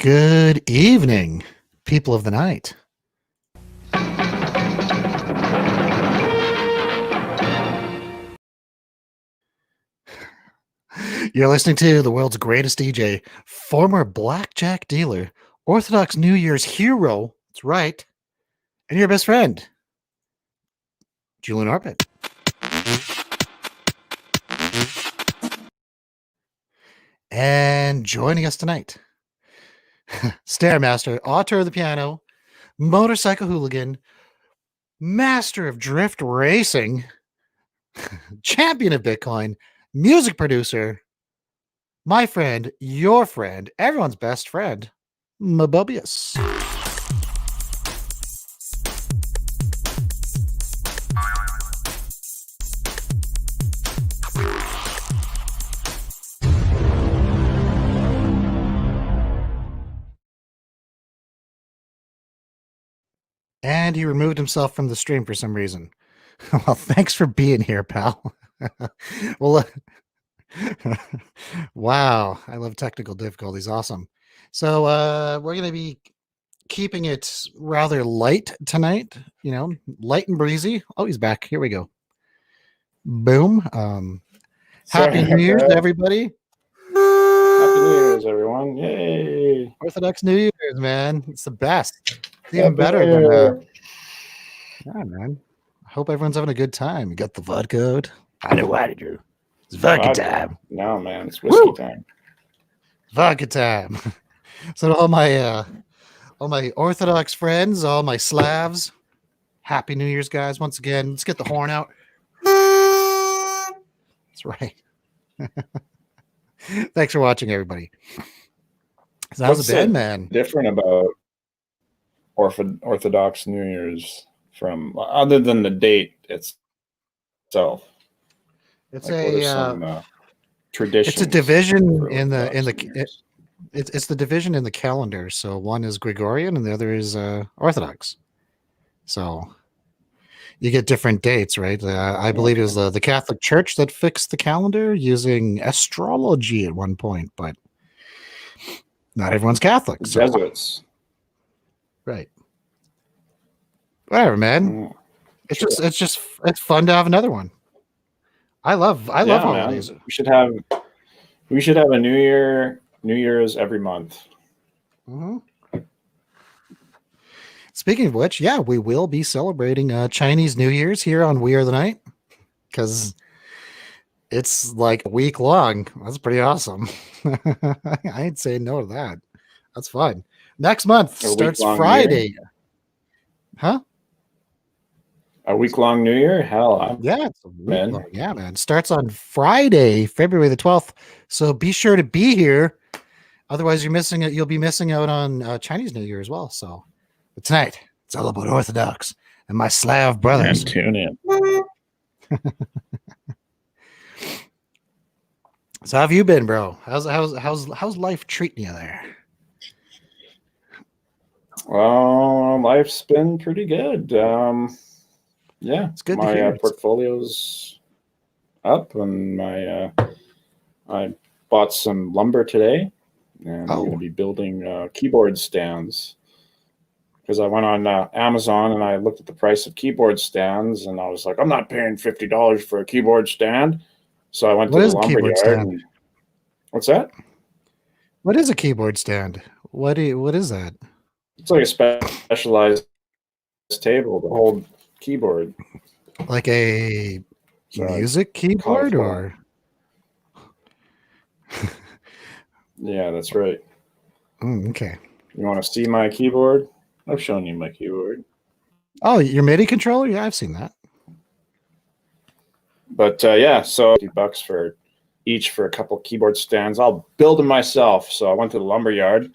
Good evening, people of the night. You're listening to the world's greatest DJ, former blackjack dealer, Orthodox New Year's hero. That's right. And your best friend, Julian Orbit. And joining us tonight, Stairmaster, author of the piano, motorcycle hooligan, master of drift racing, champion of Bitcoin, music producer, my friend, your friend, everyone's best friend, Mobius. And he removed himself from the stream for some reason. Well, thanks for being here, pal. Well, wow, I love technical difficulties. Awesome. So we're going to be keeping it rather light tonight, light and breezy. Oh, he's back. Here we go. Boom. Happy New Year's to everybody. Happy New Year's, everyone. Yay. Orthodox New Year's, man. It's the best. It's even better than yeah, man. I hope everyone's having a good time. You got the vodka. I know what to do. It's vodka time. No, man, it's whiskey time. Vodka time. So to all my Orthodox friends, all my Slavs, Happy New Year's, guys. Once again, let's get the horn out. That's right. Thanks for watching, everybody. So how's it been, man? Different about Orthodox New Year's from other than the date itself. It's tradition. It's a division in the it's the division in the calendar. So one is Gregorian and the other is Orthodox. So you get different dates, right? I believe it was the Catholic Church that fixed the calendar using astrology at one point, but not everyone's Catholic. So. Jesuits. Right. Whatever, man. It's fun to have another one. I love holidays. Man. We should have a New Year's every month. Mm-hmm. Speaking of which, yeah, we will be celebrating Chinese New Year's here on We Are the Night because it's like a week long. That's pretty awesome. I ain't saying no to that. That's fun. Next month starts Friday. Huh? A week-long New Year? Hell, yeah, it's a week long. Yeah, man. It starts on Friday, February the 12th. So be sure to be here. Otherwise, you'll be missing out on Chinese New Year as well. So, but tonight, it's all about Orthodox and my Slav brothers. Tune in. So, how have you been, bro? How's life treating you there? Well, life's been pretty good. Yeah, it's good. My portfolio's up, and I bought some lumber today, and I'm going to be building keyboard stands. Because I went on Amazon and I looked at the price of keyboard stands, and I was like, I'm not paying $50 for a keyboard stand. So I went to the lumber yard. What's that? What is a keyboard stand? What is that? It's like a specialized table to hold keyboard. Like a music keyboard or? Yeah, that's right. Okay. You want to see my keyboard? I've shown you my keyboard. Oh, your MIDI controller? Yeah, I've seen that. But yeah, so $50 for each for a couple keyboard stands. I'll build them myself. So I went to the lumber yard.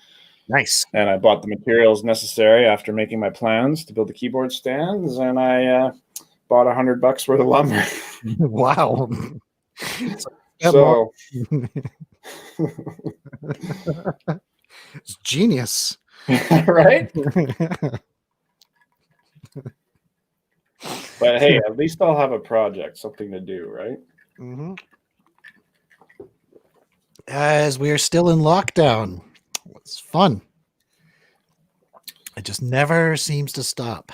Nice. And I bought the materials necessary after making my plans to build the keyboard stands, and I bought $100 worth of lumber. Wow. So it's genius. Right? But hey, at least I'll have a project, something to do, right? Mm-hmm. As we are still in lockdown. It's fun. It just never seems to stop.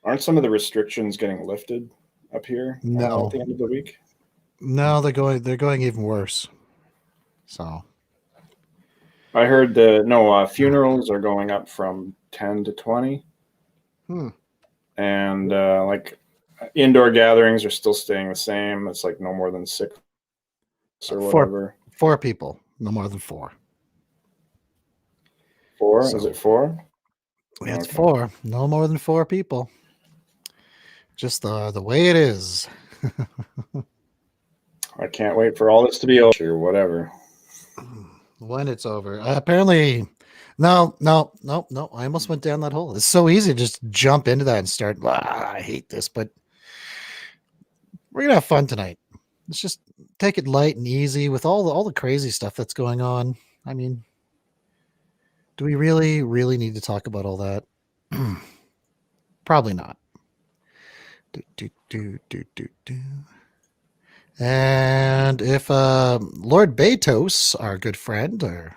Aren't some of the restrictions getting lifted up here No. at the end of the week? No, they're going even worse. So I heard funerals are going up from 10 to 20. And like indoor gatherings are still staying the same. It's like no more than 6 or whatever. Four people, no more than 4. 4? So, is it 4? It's 4. No more than 4 people. Just the way it is. I can't wait for all this to be over or whatever. When it's over. Apparently, no. I almost went down that hole. It's so easy to just jump into that and start. I hate this, but we're gonna have fun tonight. Let's just take it light and easy with all the crazy stuff that's going on. I mean, do we really need to talk about all that? Probably not. Do. And if Lord Betos, our good friend, or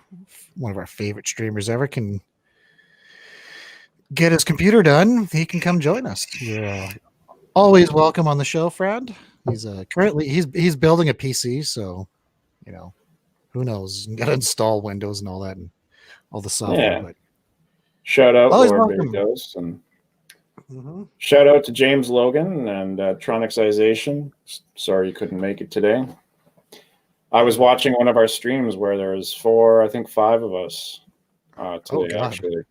one of our favorite streamers ever, can get his computer done, he can come join us. You're always welcome on the show, friend. He's currently he's building a PC, so who knows? You got to install Windows and all that and all the software. Yeah. But shout out Lord Betos and shout out to James Logan and Tronixization. Sorry you couldn't make it today. I was watching one of our streams where there was 5 of us today, actually.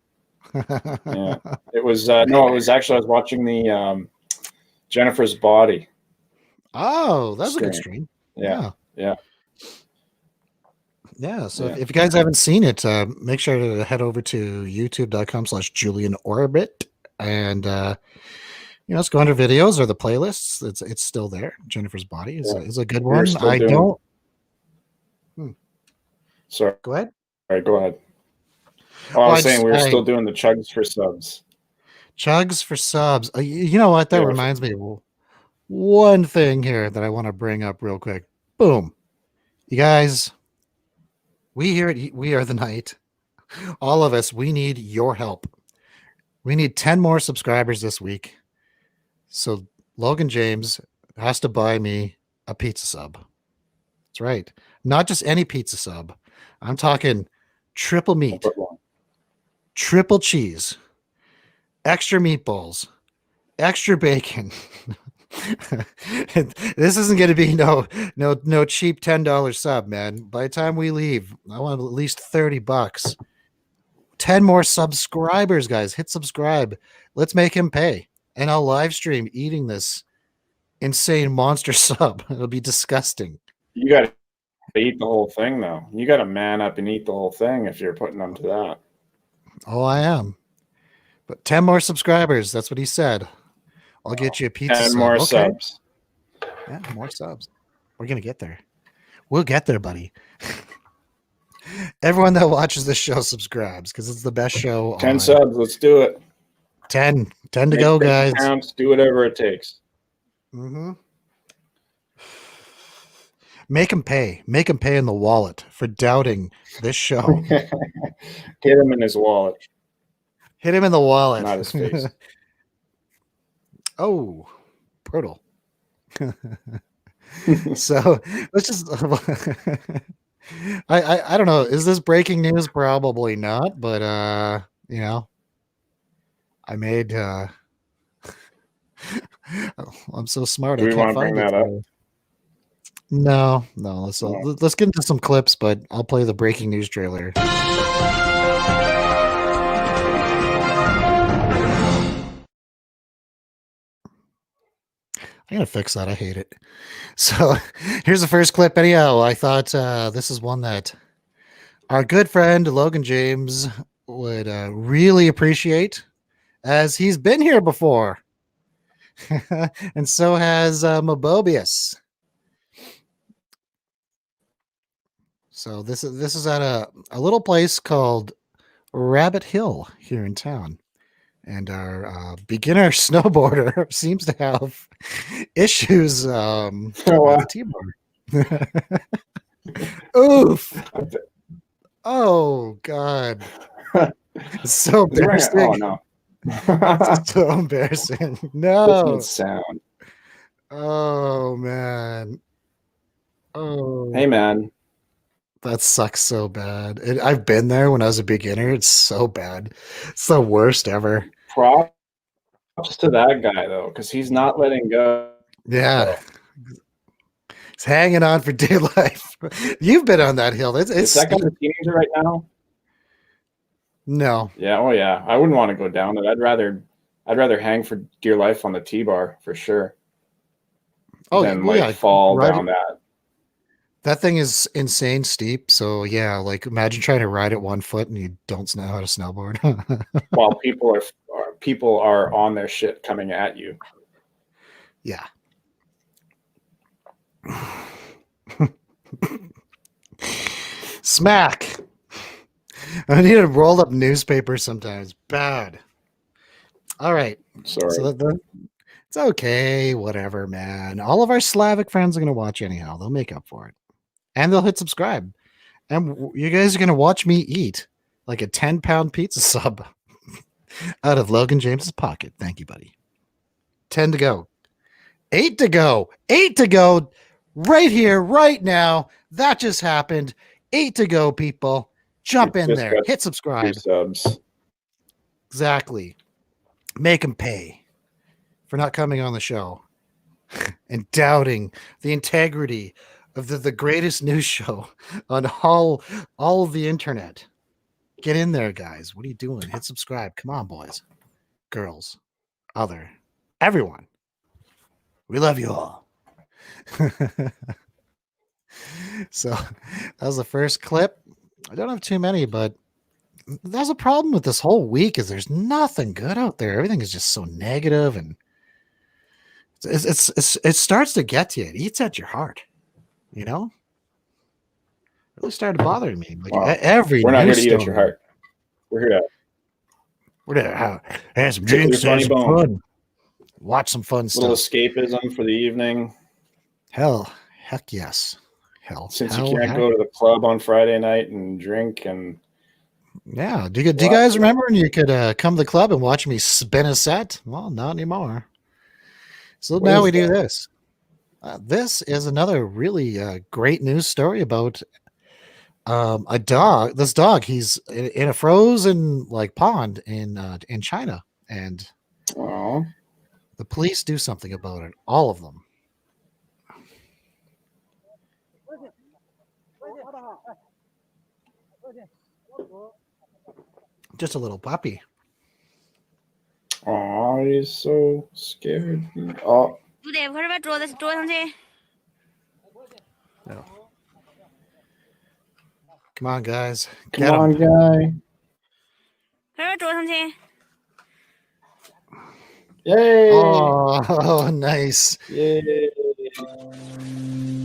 Yeah, it was actually I was watching the Jennifer's Body. Oh, that's a good stream. Yeah. So if you guys haven't seen it, make sure to head over to youtube.com/Julian Orbit and let's go under videos or the playlists. It's still there. Jennifer's Body is a good one. Sorry. Go ahead. All right, go ahead. Oh, I was saying we were still doing the chugs for subs. Chugs for subs. You know what? That reminds me of one thing here that I want to bring up real quick. Boom. You guys, we here at We Are the Night, all of us, we need your help. We need 10 more subscribers this week. So Logan James has to buy me a pizza sub. That's right. Not just any pizza sub. I'm talking triple meat, triple cheese, extra meatballs, extra bacon. This isn't going to be no cheap $10 sub, man. By the time we leave, I want at least $30. 10 more subscribers, guys. Hit subscribe. Let's make him pay. And I'll live stream eating this insane monster sub. It'll be disgusting. You got to eat the whole thing, though. You got to man up and eat the whole thing if you're putting them to that. Oh, I am. But 10 more subscribers. That's what he said. I'll get you a pizza 10 more subs. Yeah, more subs. We're going to get there. We'll get there, buddy. Everyone that watches this show subscribes because it's the best show. 10 subs. Let's do it. 10 to go, guys. Counts, do whatever it takes. Make him pay. Make him pay in the wallet for doubting this show. Hit him in his wallet. Hit him in the wallet. Not his face. Oh, brutal. So let's just. I don't know. Is this breaking news? Probably not. But I made. I'm so smart. Do we want to bring that up? No. Let's get into some clips. But I'll play the breaking news trailer. I'm going to fix that. I hate it. So here's the first clip. Anyhow, I thought this is one that our good friend Logan James would really appreciate, as he's been here before. And so has Mobobius. So this is at a little place called Rabbit Hill here in town. And our beginner snowboarder seems to have issues with the T-bar. Oof. Oh, God. It's so Is he wearing a- embarrassing. Oh no. So embarrassing. This No. needs sound. Oh man. Oh, Hey man. that sucks so bad. I've been there when I was a beginner. It's so bad. It's the worst ever. Props to that guy though, because he's not letting go. Yeah. He's hanging on for dear life. You've been on that hill. It's Is that guy a teenager right now? no. Yeah. Oh yeah. I wouldn't want to go down it. I'd rather hang for dear life on the T-bar for sure. Oh, Than well, like yeah, fall right. down that. That thing is insane steep. So yeah, like imagine trying to ride it 1 foot and you don't know how to snowboard. While people are on their shit coming at you. Yeah. Smack. I need a rolled up newspaper sometimes. Bad. All right. Sorry. So it's okay. Whatever, man. All of our Slavic friends are going to watch anyhow. They'll make up for it. And they'll hit subscribe. And you guys are going to watch me eat like a 10-pound pizza sub out of Logan James's pocket. Thank you, buddy. 10 to go. 8 to go. 8 to go. Right here, right now. That just happened. 8 to go, people. Jump in there. Hit subscribe. Subs. Exactly. Make them pay for not coming on the show and doubting the integrity of the greatest news show on all of the internet. Get in there, guys. What are you doing? Hit subscribe. Come on, boys, girls, everyone. We love you all. So that was the first clip. I don't have too many, but that's a problem with this whole week is there's nothing good out there. Everything is just so negative, and it starts to get to you. It eats at your heart, you know. It really started bothering me. Like we're not here to eat at your heart. We're here to have some drinks, have some fun, watch some fun stuff. Little escapism for the evening. Heck yes. Since you can't go to the club on Friday night and drink and yeah, do you guys remember when you could come to the club and watch me spin a set? Well, not anymore. So now we do this. This is another really great news story about a dog. This dog, he's in a frozen like pond in China, and the police do something about it. All of them. Just a little puppy. Oh, he's so scared. Oh. No. Come on, guys. Come on, guy. Yay! Oh, nice. Yay.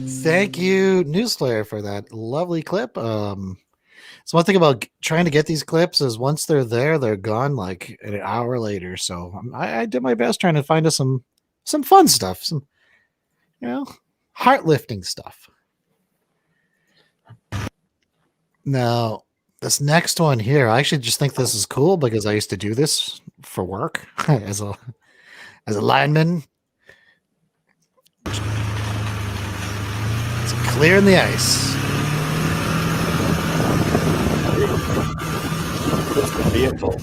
Thank you, Newslayer, for that lovely clip. So one thing about trying to get these clips is once they're there, they're gone like an hour later. So I did my best trying to find us some fun stuff, some heart lifting stuff. Now this next one here, I actually just think this is cool because I used to do this for work as a lineman. It's clearing the ice. What's the vehicle?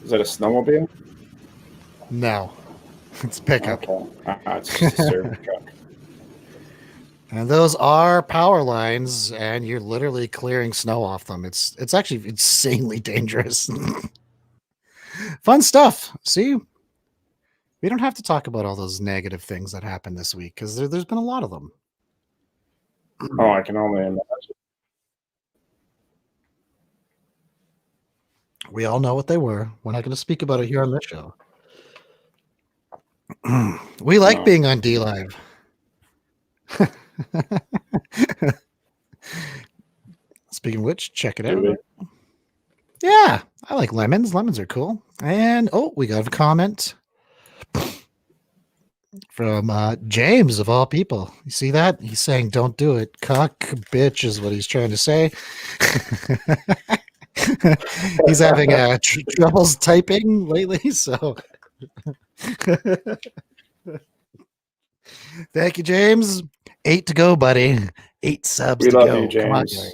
Is that a snowmobile? No, it's a pickup. Okay. It's just a service truck. And those are power lines, and you're literally clearing snow off them. It's actually insanely dangerous. Fun stuff. See, we don't have to talk about all those negative things that happened this week because there's been a lot of them. Oh, I can only imagine. We all know what they were. We're not going to speak about it here on this show. We like being on D Live. Speaking of which, check it out. Yeah, I like lemons. Lemons are cool. And we got a comment from James of all people. You see that? He's saying, "Don't do it." Cock bitch is what he's trying to say. He's having troubles typing lately, so thank you, James. 8 to go, buddy. 8 subs We to love go. you, Come on, James. guys.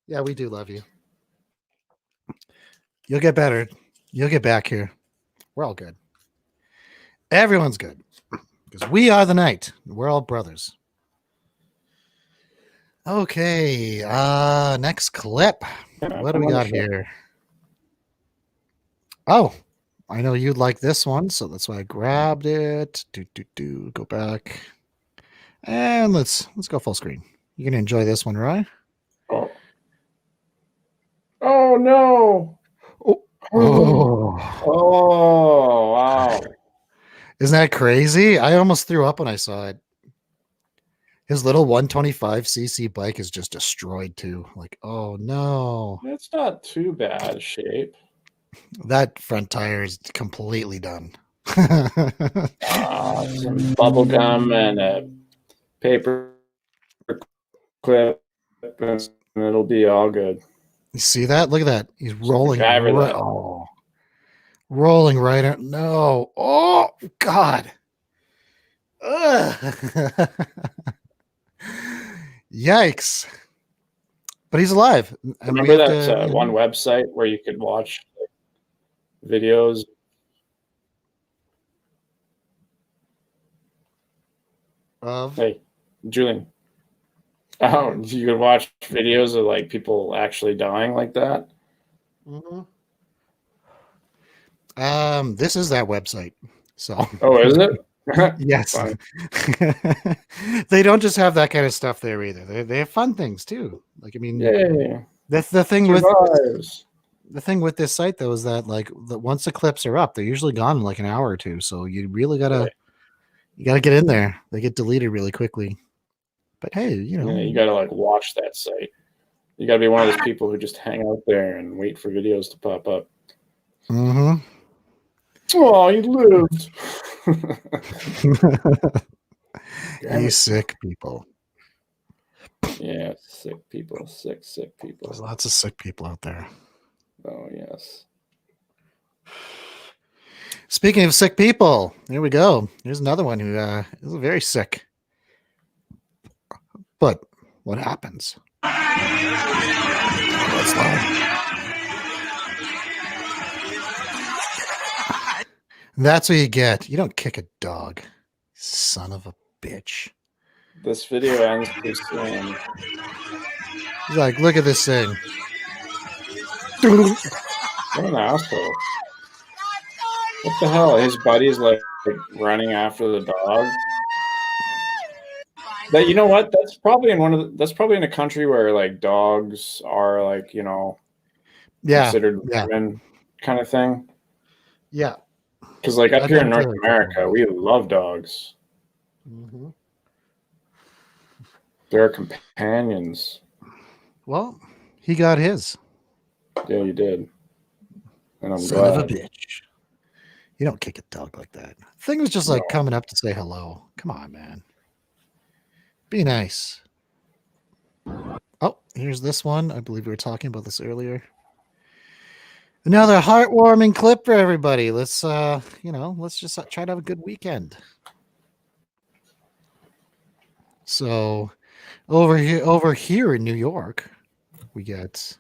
Yeah, we do love you. You'll get better. You'll get back here. We're all good. Everyone's good because we are the night. We're all brothers. Okay. Next clip. What do we got here? Oh, I know you'd like this one, so that's why I grabbed it. Go back. And let's go full screen. You're gonna enjoy this one, right? Oh no! Oh, Oh wow! Isn't that crazy? I almost threw up when I saw it. His little 125cc bike is just destroyed too. Like, oh no. It's not too bad shape. That front tire is completely done. Some bubble gum and a paper clip, and it'll be all good. You see that? Look at that. He's rolling. Oh, rolling right out. No. Oh God. Ugh. Yikes. But he's alive. And remember that one website where you could watch videos? Hey, Julian. Oh, you could watch videos of like people actually dying like that? Mm-hmm. This is that website. So. Oh, is it? Yes. They don't just have that kind of stuff there either. They have fun things too. Like, I mean, yeah. the thing with this site though is that like once the clips are up, they're usually gone in like an hour or two. So you really gotta get in there. They get deleted really quickly. But hey, you gotta like watch that site. You gotta be one of those people who just hang out there and wait for videos to pop up. Mm-hmm. Oh, you lived. You sick people. Yeah, sick people. Sick people. There's lots of sick people out there. Oh, yes. Speaking of sick people, here we go. Here's another one who is very sick. But what happens? That's loud. That's what you get. You don't kick a dog, son of a bitch. This video ends too soon. He's like, look at this thing. What an asshole. What the hell? His buddy's like running after the dog. That, you know what? That's probably in a country where like dogs are like, considered human kind of thing. Yeah. Because like up here in North America, we love dogs. Mm-hmm. They're companions. Well, he got his. Yeah, you did. And I'm Son glad. of a bitch. You don't kick a dog like that. The thing was just like coming up to say hello. Come on, man. Be nice. Oh, here's this one. I believe we were talking about this earlier. Another heartwarming clip for everybody. Let's let's just try to have a good weekend. So over here in New York, we get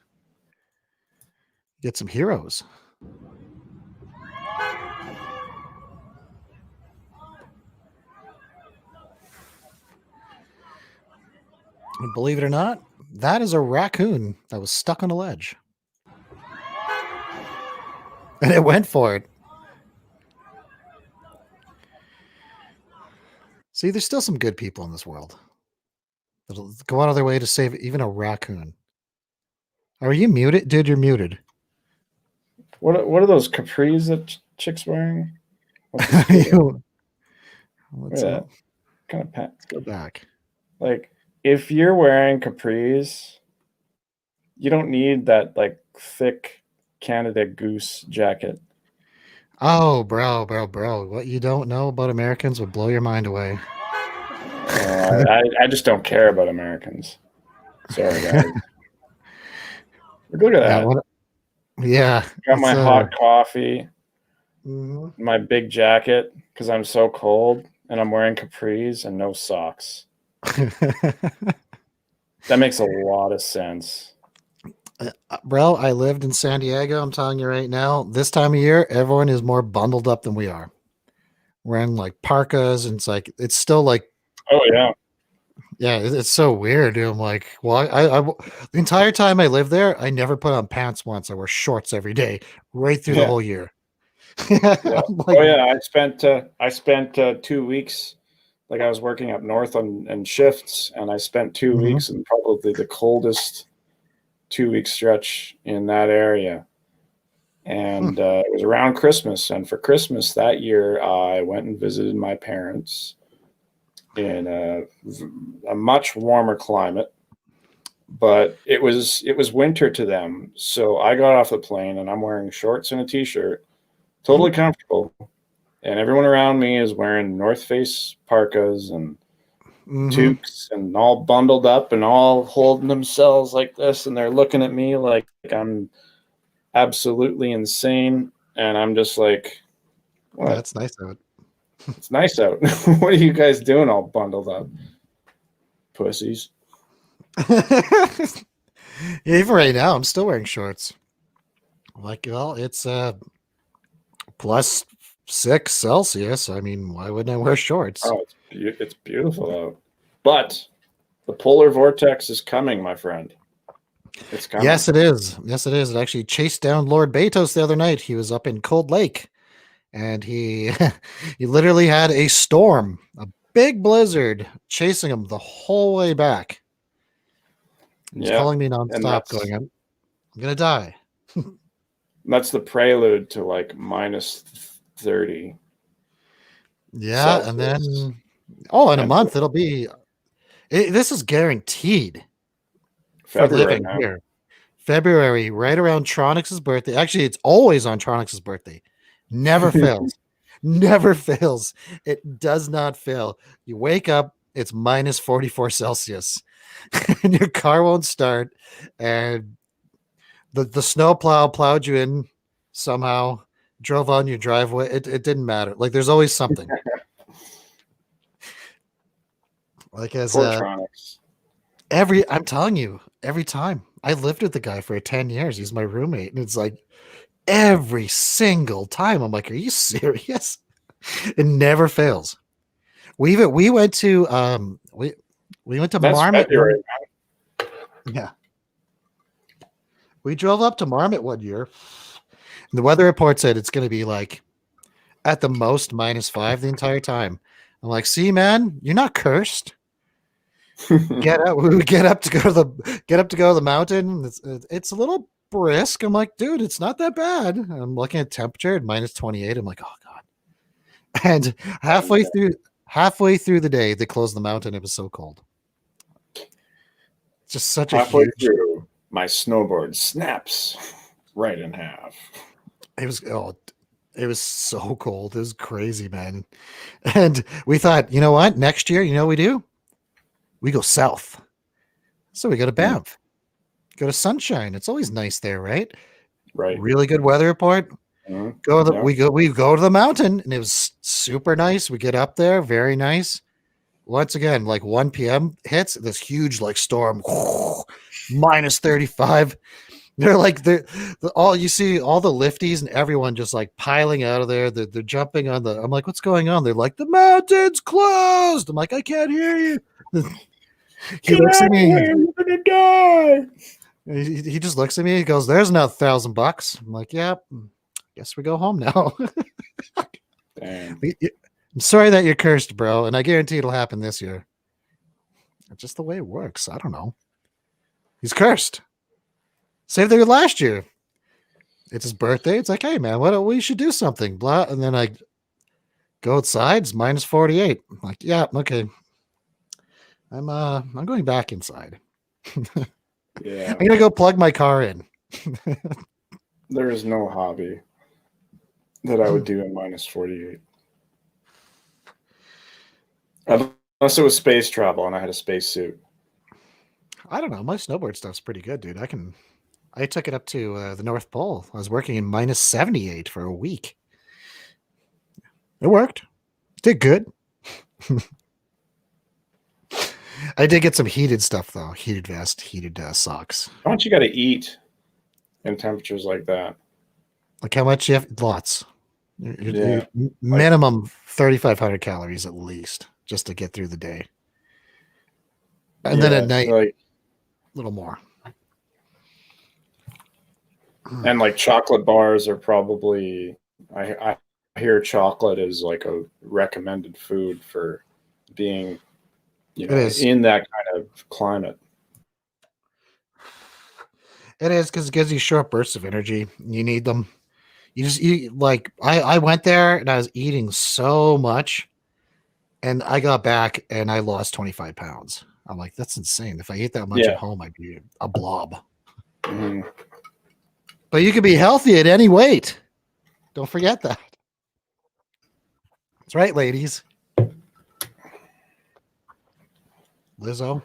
some heroes. And believe it or not, that is a raccoon that was stuck on a ledge. And it went for it. See, there's still some good people in this world that'll go out of their way to save even a raccoon. Are you muted? Dude, you're muted. What are those capris that chicks wearing? What's up? Kind of pat. Let's go back. Like, if you're wearing capris, you don't need that like thick Canada Goose jacket. Oh, bro. What you don't know about Americans would blow your mind away. I just don't care about Americans. Sorry, guys. Look at that. Yeah, Got it's my hot coffee, mhm. my big jacket because I'm so cold, and I'm wearing capris and no socks. That makes a lot of sense. Bro, I lived in San Diego. I'm telling you right now, this time of year, everyone is more bundled up than we are. Wearing like parkas, and it's still like, Oh yeah, yeah, it's so weird. Dude. I'm like, well, the entire time I lived there, I never put on pants once. I wore shorts every day, right through the yeah, whole year. yeah. I'm like, Oh yeah. I spent 2 weeks. Like I was working up north on shifts, and I spent two mhm, weeks in probably the coldest 2 week stretch in that area. hmm, And it was around Christmas. And for Christmas that year, I went and visited my parents in a much warmer climate, but it was winter to them. So I got off the plane and I'm wearing shorts and a t-shirt, hmm, totally comfortable. And everyone around me is wearing North Face parkas and mhm. toques and all bundled up and all holding themselves like this. And they're looking at me like I'm absolutely insane. And I'm just like, Yeah, what? it's nice out. It's nice out. What are you guys doing all bundled up? Pussies. Yeah, even right now, I'm still wearing shorts. Like, well, it's plus 6 Celsius. I mean, why wouldn't I wear shorts? Oh, it's beautiful out. But the polar vortex is coming, my friend. It's coming. Yes, it is. Yes, it is. It actually chased down Lord Betos the other night. He was up in Cold Lake, and he he literally had a storm, a big blizzard, chasing him the whole way back. He was Yeah. calling me And nonstop, going, that's I'm gonna die." that's the prelude to like minus 30 Yeah, and Celsius. then in a And month it'll be. This is guaranteed for February, living man. here. February, right around Tronix's birthday. Actually, it's always on Tronix's birthday. Never fails. Never fails. It does not fail. You wake up, it's minus 44 Celsius, and your car won't start. And the snowplow plowed you in somehow, drove on your driveway. It didn't matter. Like, there's always something. Like, as Portronics. I'm telling you, every time I lived with the guy for 10 years, he's my roommate, and it's like, every single time. I'm like, are you serious? It never fails. We went to we went to That's Marmot one. February. Yeah. We drove up to Marmot one year. The weather report said it's gonna be like at the most -5 the entire time. I'm like, see, man, you're not cursed. Man. Get up. We would get up to go to the mountain. It's a little brisk. I'm like, dude, it's not that bad. I'm looking at temperature at -28. I'm like, oh god. And And halfway through the day, they closed the mountain. It was so cold. Just such a halfway huge. through, my snowboard snaps right in half. It was it was so cold. It was crazy, man. And we thought, you know what? Next year, you know what we do? We go south. So we go to Mm, Banff, go to Sunshine. It's always nice there, right? right. Really good weather report. Go to the, Yeah. we go to the mountain, and it was super nice. We get up there, very nice. Once again, like 1 p.m. hits, this huge like storm, -35. They're like all you see, all the lifties and everyone just like piling out of there. They're jumping on the. I'm like, what's going on? They're like, the mountain's closed. I'm like, I can't hear you. He Get looks out at of me. here! You're gonna die. He just looks at me. He goes, "There's now $1,000." I'm like, "Yeah, guess we go home now." Damn. I'm sorry that you're cursed, bro, and I guarantee it'll happen this year. It's just the way it works. I don't know. He's cursed. Same thing with last year. It's his birthday. It's like, hey man, we should do something. Blah, and then I go outside. It's -48. I'm like, yeah, okay. I'm going back inside. I'm Yeah. gonna go plug my car in. There is no hobby that I would do in minus 48. Unless it was space travel and I had a spacesuit. I don't know. My snowboard stuff's pretty good, dude. I took it up to the North Pole. I was working in minus 78 for a week. It worked. Did good. I did get some heated stuff though. Heated vest, heated socks. How much you got to eat in temperatures like that? Like how much you have? Lots. Yeah, Minimum 3,500 calories at least just to get through the day. And then at night, like a little more. and like chocolate bars are probably. I hear chocolate is like a recommended food for being, It is. in that kind of climate. It is because it gives you short bursts of energy. You need them. You just eat like I went there and I was eating so much, and I got back and I lost 25 pounds. I'm like, that's insane. If I ate that much at Yeah. home, I'd be a blob. Mhm. But you can be healthy at any weight. Don't forget that. That's right, ladies. Lizzo.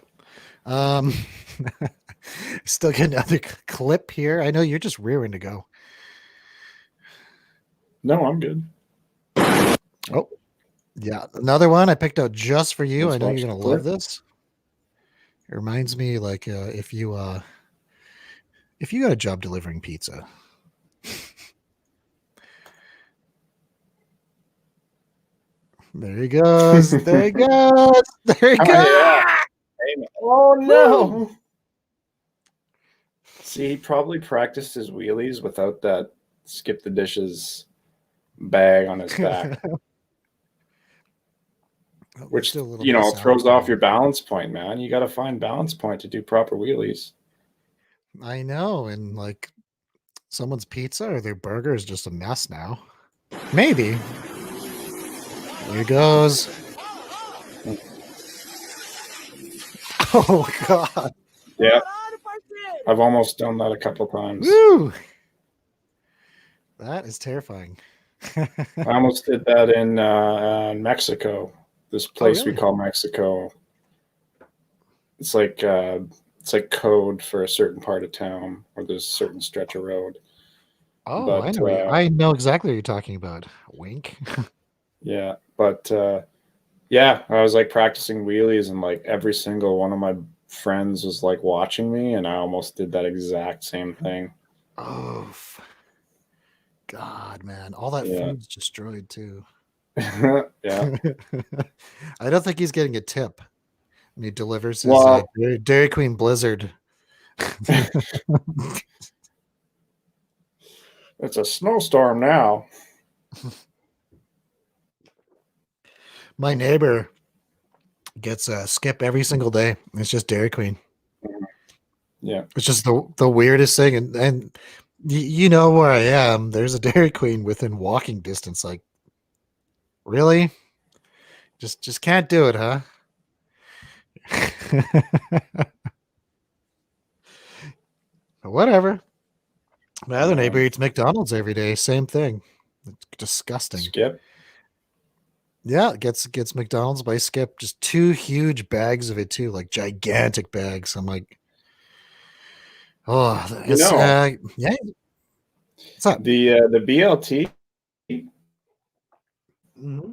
Still get another clip here. I know you're just rearing to go. No, I'm good. Oh, yeah. Another one I picked out just for you. Let's I know watch you're the going to love clip. this. It reminds me like if you got a job delivering pizza. There he goes. There he goes. There he Oh, goes. yeah. Oh no! Woo! See, he probably practiced his wheelies without that skip the dishes bag on his back, which Still a little bit of salad throws off for your me. balance point, man. You got to find balance point to do proper wheelies. I know, and like someone's pizza or their burger is just a mess now. Maybe. There he goes. Oh God. Yeah, I've almost done that a couple times. Woo! That is terrifying. I almost did that in Mexico. This place we really? call Mexico. It's like code for a certain part of town, or there's a certain stretch of road. Oh, I But know. I know exactly what you're talking about. Wink. yeah, but yeah, I was like practicing wheelies, and like every single one of my friends was like watching me, and I almost did that exact same thing. Oh, God, man. All that Yeah. food's destroyed too. Yeah. I don't think he's getting a tip when he delivers his Well, Dairy Queen Blizzard. it's a snowstorm now. My neighbor gets a skip every single day. It's just Dairy Queen. Yeah. It's just the weirdest thing. And you know where I am. There's a Dairy Queen within walking distance. Like, really? Just can't do it, huh? Whatever. My other neighbor eats McDonald's every day. Same thing. It's disgusting. Skip. Yeah, gets McDonald's by Skip. Just 2 huge bags of it too, like gigantic bags. I'm like, oh, it's yeah. What's up? The BLT Mm-hmm.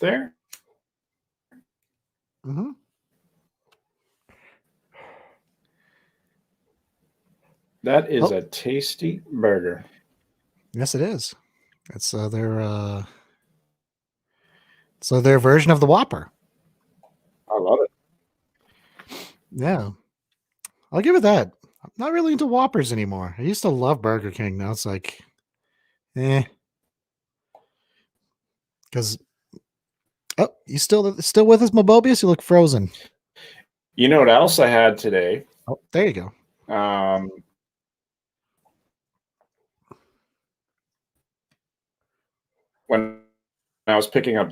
there. Mm-hmm. That is a tasty burger. Yes, it is. It's their version of the Whopper. I love it. Yeah, I'll give it that. I'm not really into Whoppers anymore. I used to love Burger King. Now it's like, because you still with us, Mobius? You look frozen. You know what else I had today? Oh, there you go. When I was picking up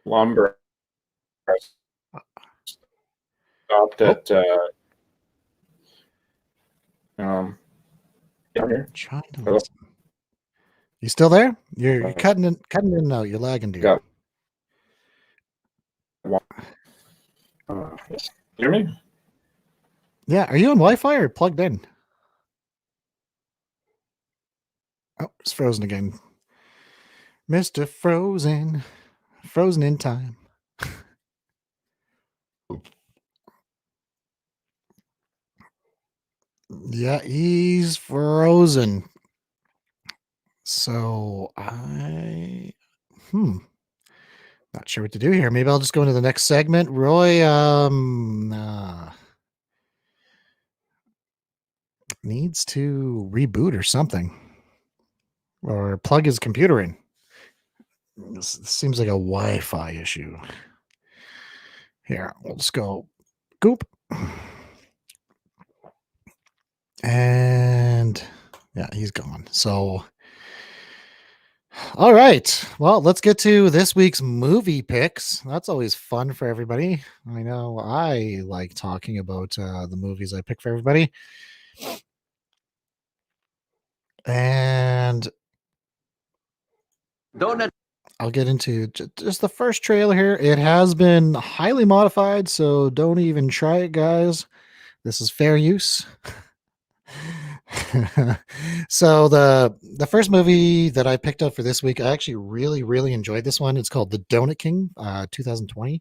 lumber, I stopped at down here. Trying to listen. You still there? You're cutting in and out. You're lagging, dude. Got hear me? Yeah. Are you on Wi-Fi or plugged in? Oh, it's frozen again. Mr. Frozen. Frozen in time. Yeah, he's frozen. So not sure what to do here. Maybe I'll just go into the next segment. Roy needs to reboot or something. Or plug his computer in. This seems like a Wi-Fi issue. Here, we'll just go goop. And yeah, he's gone. So, all right. Well, let's get to this week's movie picks. That's always fun for everybody. I know I like talking about the movies I pick for everybody. And I'll get into just the first trailer here. It has been highly modified, so don't even try it, guys. This is fair use. So the first movie that I picked up for this week, I actually really enjoyed this one. It's called The Donut King, 2020.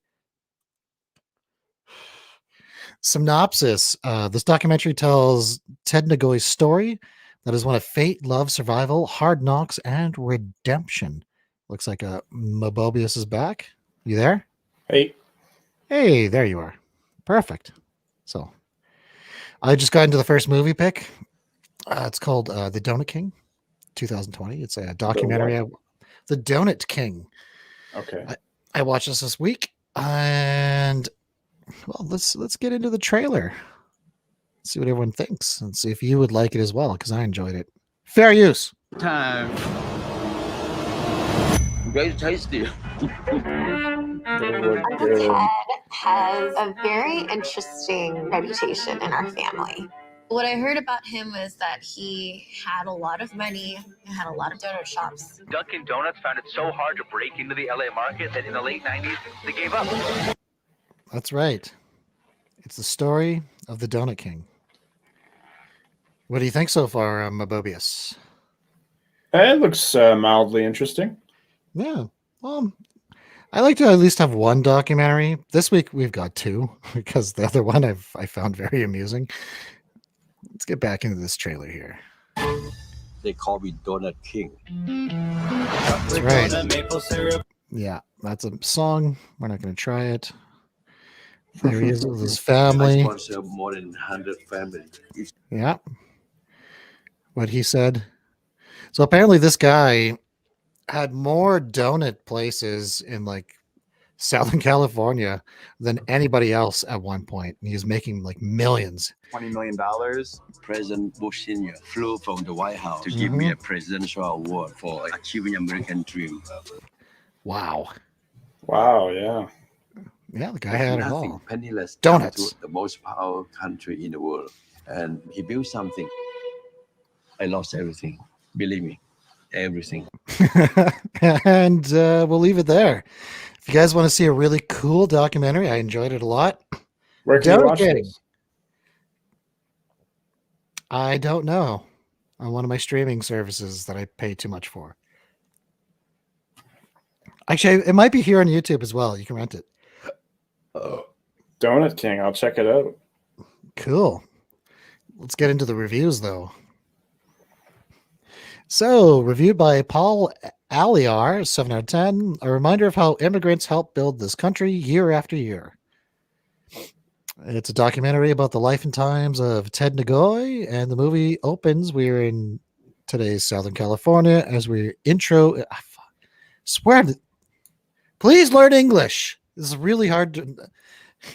Synopsis: this documentary tells Ted Nagoy's story that is one of fate, love, survival, hard knocks, and redemption. Looks like Mobobius is back. You there? Hey, there you are. Perfect. So I just got into the first movie pick. It's called The Donut King, 2020. It's a documentary. The Donut King. Okay. I watched this week, and well, let's get into the trailer. See what everyone thinks, and see if you would like it as well, because I enjoyed it. Fair use. Time. Very tasty. Ted has a very interesting reputation in our family. What I heard about him was that he had a lot of money and had a lot of donut shops. Dunkin' Donuts found it so hard to break into the LA market that in the late 90s, they gave up. That's right. It's the story of the Donut King. What do you think so far, Mobobius? It looks mildly interesting. Yeah. Well, I like to at least have one documentary. This week we've got two, because the other one I found very amusing. Let's get back into this trailer here. They call me Donut King. That's right. Yeah, that's a song. We're not going to try it. There he is with his family. I sponsor more than 100 families. Yeah. What he said. So apparently this guy had more donut places in like Southern California than anybody else at one point. And he's making like millions. $20 million. President Bush Sr. flew from the White House to give me a presidential award for achieving American dream. Wow. Wow, yeah. Yeah, the guy had it all. Penniless Donuts. to the most powerful country in the world. And he built something. I lost everything. Believe me, everything. And we'll leave it there. If you guys want to see a really cool documentary, I enjoyed it a lot. Where can you watch this? I don't know. On one of my streaming services that I pay too much for. Actually, it might be here on YouTube as well. You can rent it. Donut King. I'll check it out. Cool. Let's get into the reviews, though. So, reviewed by Paul Aliar, 7 out of 10. A reminder of how immigrants help build this country year after year. It's a documentary about the life and times of Ted Nagoy, and the movie opens. We're in today's Southern California as we intro. Swear, please learn English. This is really hard to.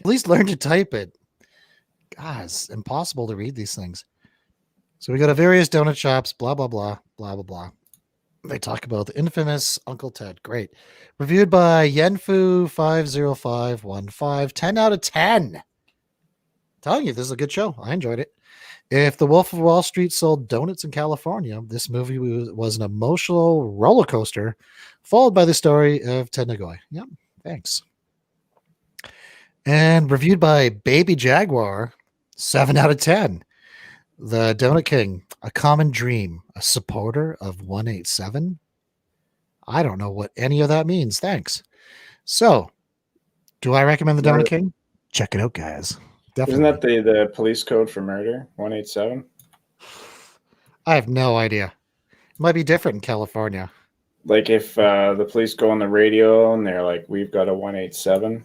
At least learn to type it. God, it's impossible to read these things. So we go to various donut shops, blah, blah, blah, blah, blah, blah. They talk about the infamous Uncle Ted. Great. Reviewed by Yenfu50515. 10 out of 10. Telling you, this is a good show. I enjoyed it. If The Wolf of Wall Street sold donuts in California, this movie was an emotional roller coaster, followed by the story of Ted Nagoy. Yep, thanks. And reviewed by Baby Jaguar, 7 out of 10. The Donut King, a common dream, a supporter of 187. I don't know what any of that means. Thanks. So, do I recommend the Donut King? Check it out, guys. Isn't Definitely. that the police code for murder? 187. I have no idea. It might be different in California. Like if the police go on the radio and they're like, "We've got a 187."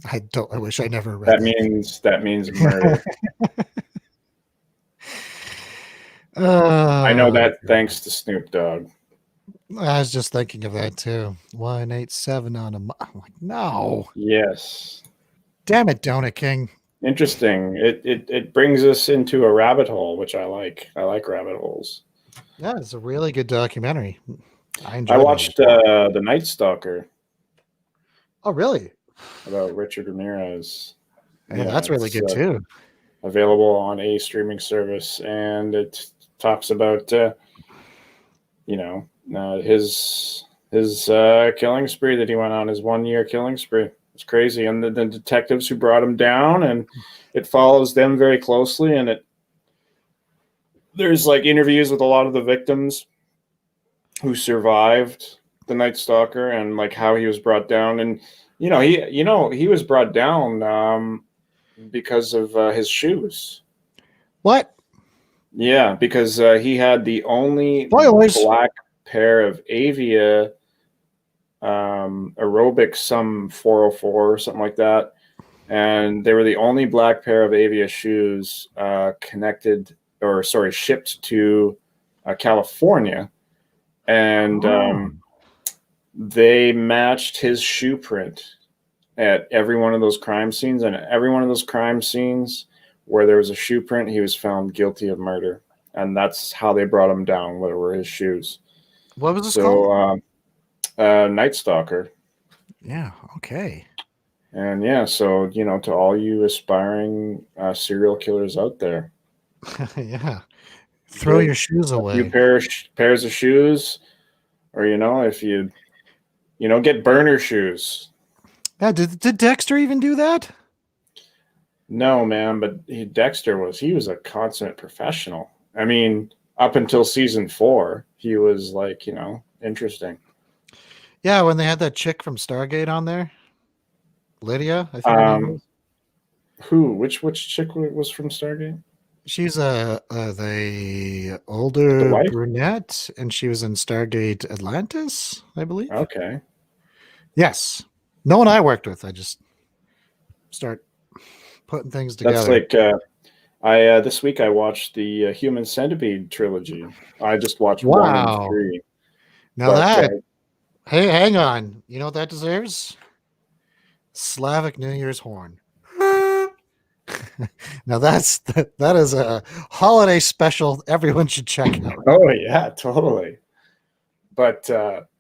I wish I never read That means murder. Uh, I know that thanks to Snoop Dogg. I was just thinking of that too. 187 on a. I'm like, no. Yes. Damn it, Donut King. Interesting. It brings us into a rabbit hole, which I like. I like rabbit holes. Yeah, it's a really good documentary. I watched The Night Stalker. Oh, really? About Richard Ramirez. Yeah, that's really good too. Available on a streaming service, and it talks about his killing spree that he went on, his 1 year killing spree. It's crazy, and the detectives who brought him down, and it follows them very closely, and there's like interviews with a lot of the victims who survived the Night Stalker, and like how he was brought down, and he was brought down because of his shoes. What? Yeah, because he had the only Spoilers. black pair of Avia aerobic some 404 or something like that, and they were the only black pair of Avia shoes shipped to California, and they matched his shoe print at every one of those crime scenes, and at every one of those crime scenes where there was a shoe print, he was found guilty of murder, and that's how they brought him down. What were his shoes? What was this called? Night Stalker. Yeah. Okay. And yeah, so to all you aspiring serial killers out there, yeah, throw your shoes away. A few pairs of shoes, or if you get burner shoes. Yeah. Did Dexter even do that? No, man, but Dexter was a consummate professional. I mean, up until season 4, he was like, interesting. Yeah, when they had that chick from Stargate on there, Lydia, I think her name was. Who? Which chick was from Stargate? She's the older brunette, and she was in Stargate Atlantis, I believe. Okay. Yes. No one I worked with. I just start putting things together. That's like this week I watched the Human Centipede trilogy. I just watched 1 and 3. Now hey, hang on. You know what that deserves? Slavic New Year's horn. Now that is a holiday special everyone should check out. Oh yeah, totally. But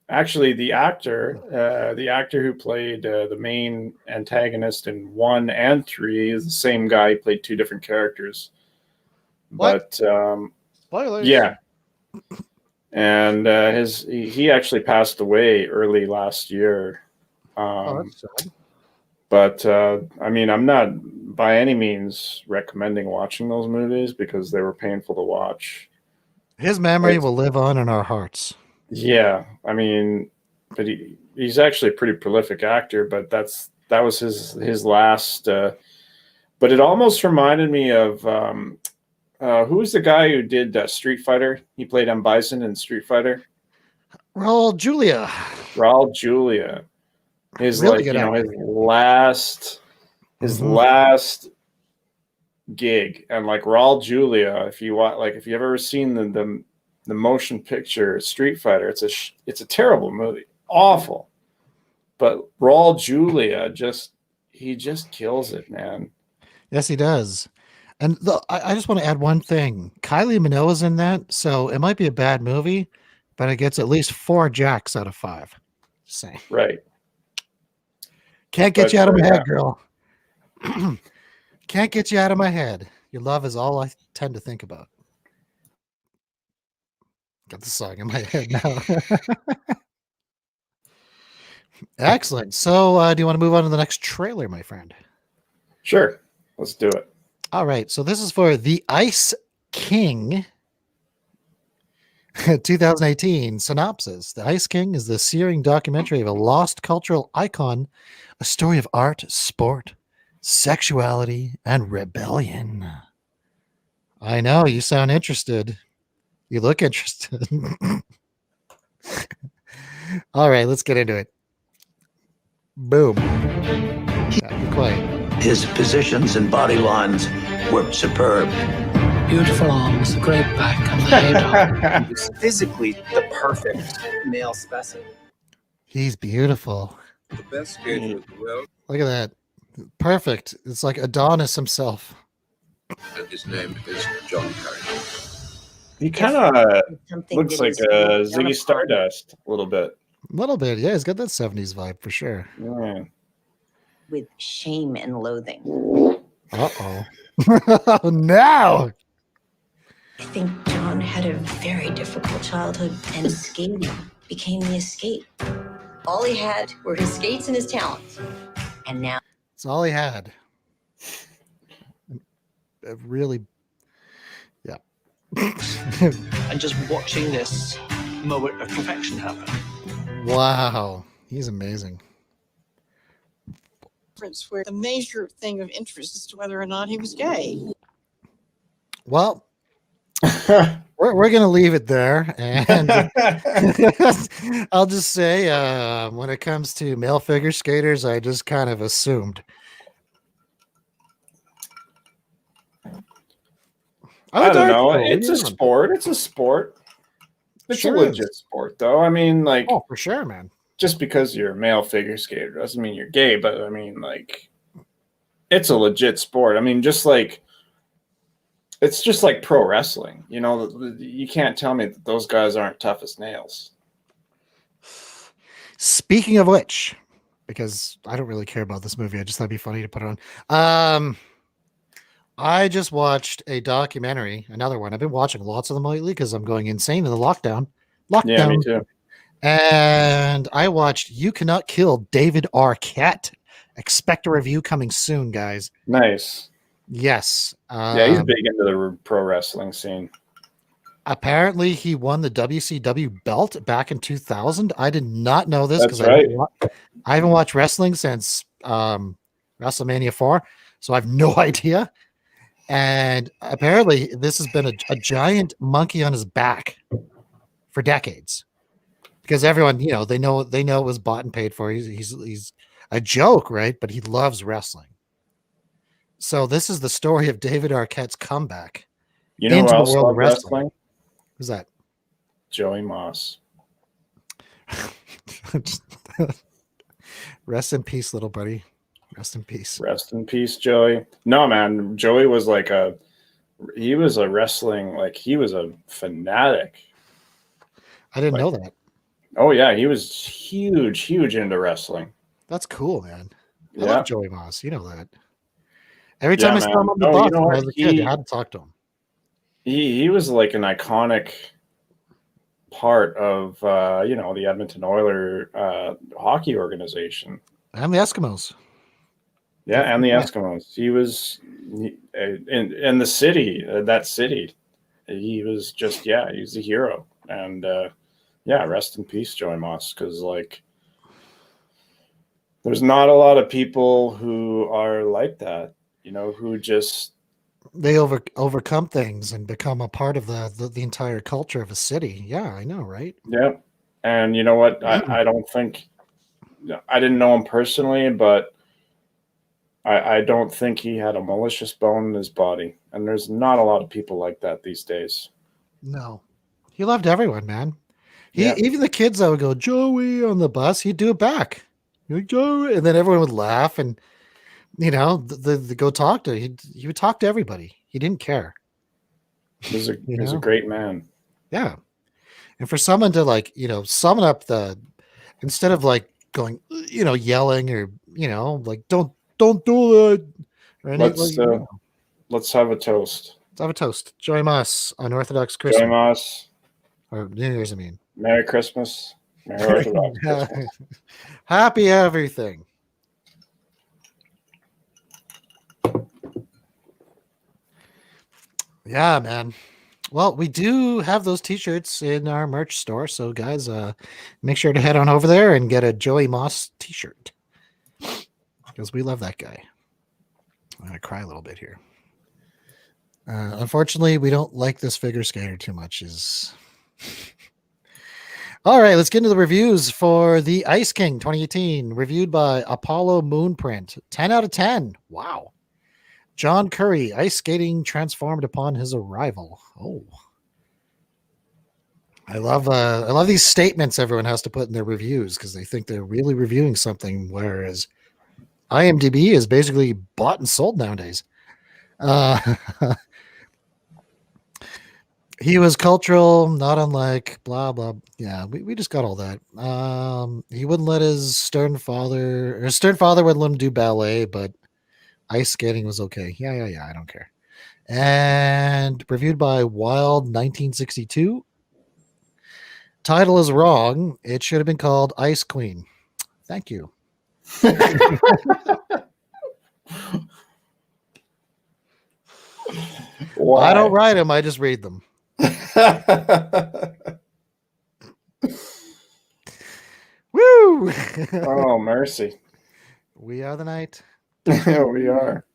actually, the actor who played the main antagonist in 1 and 3 is the same guy. He played 2 different characters. What? But spoilers. Yeah. And he actually passed away early last year. That's sad. But I mean, I'm not by any means recommending watching those movies because they were painful to watch. His memory will live on in our hearts. Yeah, I mean, but he's actually a pretty prolific actor. But that was his last. But it almost reminded me of who was the guy who did Street Fighter? He played M. Bison in Street Fighter. Raul Julia. His really his last gig, and like Raul Julia, if you've ever seen the motion picture Street Fighter, it's a terrible movie, awful, but Raul Julia just kills it, man. Yes, he does. And I just want to add one thing. Kylie Minogue's in that, so it might be a bad movie, but it gets at least 4 jacks out of 5. Same. Right. Can't get you out of my head, girl. Can't get you out of my head. Your love is all I tend to think about. Got the song in my head now. Excellent. So, do you want to move on to the next trailer, my friend? Sure. Let's do it. All right. So this is for The Ice King. 2018 synopsis. The Ice King is the searing documentary of a lost cultural icon, a story of art, sport, sexuality, and rebellion. I know, you sound interested. You look interested. All right, let's get into it. Boom. Yeah, be quiet. His positions and body lines were superb. Beautiful arms, a great back, and the head. He's physically the perfect male specimen. He's beautiful. The best skater in the world. Look at that. Perfect. It's like Adonis himself. And his name is John Carey. He kind of looks like Ziggy Stardust a little bit. A little bit, yeah. He's got that 70s vibe for sure. Yeah. With shame and loathing. Uh-oh. Now! I think John had a very difficult childhood, and skating became the escape. All he had were his skates and his talents. And now... It's all he had. Really... Yeah. And just watching this moment of perfection happen. Wow. He's amazing. Where the major thing of interest is whether or not he was gay. Well, we're going to leave it there. And I'll just say, when it comes to male figure skaters, I just kind of assumed. I don't know. It's a sport. It's a sport. It's a legit sport, though. I mean, like... Oh, for sure, man. Just because you're a male figure skater doesn't mean you're gay, but I mean, like, it's a legit sport. I mean, just like, it's just like pro wrestling. You know, you can't tell me that those guys aren't tough as nails. Speaking of which, because I don't really care about this movie, I just thought it'd be funny to put it on. I just watched a documentary, another one. I've been watching lots of them lately because I'm going insane in the lockdown. Yeah, me too. And I watched You Cannot Kill David Arquette. Expect a review coming soon, guys. Nice. Yes. Yeah, he's big into the pro wrestling scene. Apparently, he won the WCW belt back in 2000. I did not know this because right. I haven't watched wrestling since WrestleMania 4, so I have no idea. And apparently, this has been a giant monkey on his back for decades. Because everyone, you know, they know it was bought and paid for. He's a joke, right? But he loves wrestling. So this is the story of David Arquette's comeback. You know into who the else world of loved wrestling? Who's that? Joey Moss. Rest in peace, little buddy. Rest in peace. Rest in peace, Joey. No, man, Joey was like he was a wrestling, like he was a fanatic. I didn't know that. Oh yeah, he was huge into wrestling. That's cool, man. I Yeah. love Joey Moss. You know that. Every time I saw him on the bus when I was a kid, I had to talk to him. He was like an iconic part of the Edmonton Oilers hockey organization. And the Eskimos. Yeah, and the Eskimos. He was in the city, that city. He was just he was a hero. And rest in peace, Joey Moss, because like there's not a lot of people who are like that, you know, who just they overcome things and become a part of the entire culture of a city. Yeah, I know, right? Yeah. And you know what? I don't think I didn't know him personally, but I don't think he had a malicious bone in his body. And there's not a lot of people like that these days. No. He loved everyone, man. Even the kids that would go, Joey, on the bus, he'd do it back. Like, Joey, and then everyone would laugh, and you know, the go talk to he would talk to everybody. He didn't care. He was a great man. Yeah. And for someone to like, you know, summon up instead of like going, you know, yelling or, you know, like don't do that. Or anything, let's have a toast. Let's have a toast. Joey Moss on Orthodox Christmas. Joey Moss. Or New Year's, I mean. Merry Christmas. Merry Orthodox Christmas. Happy everything. Yeah, man. Well, we do have those t-shirts in our merch store, so guys, make sure to head on over there and get a Joey Moss t-shirt because we love that guy. I'm gonna cry a little bit here. Unfortunately, we don't like this figure skater too much. All right, let's get into the reviews for the Ice King 2018, reviewed by Apollo Moonprint. 10 out of 10. Wow. John Curry, ice skating transformed upon his arrival. Oh. I love these statements everyone has to put in their reviews because they think they're really reviewing something, whereas IMDb is basically bought and sold nowadays. He was cultural, not unlike blah blah. Yeah, we just got all that. He wouldn't let his stern father would let him do ballet, but ice skating was okay. Yeah. I don't care. And reviewed by Wild 1962. Title is wrong. It should have been called Ice Queen. Thank you. I don't write them. I just read them. Woo! Oh, mercy. We are the night. Yeah, we are.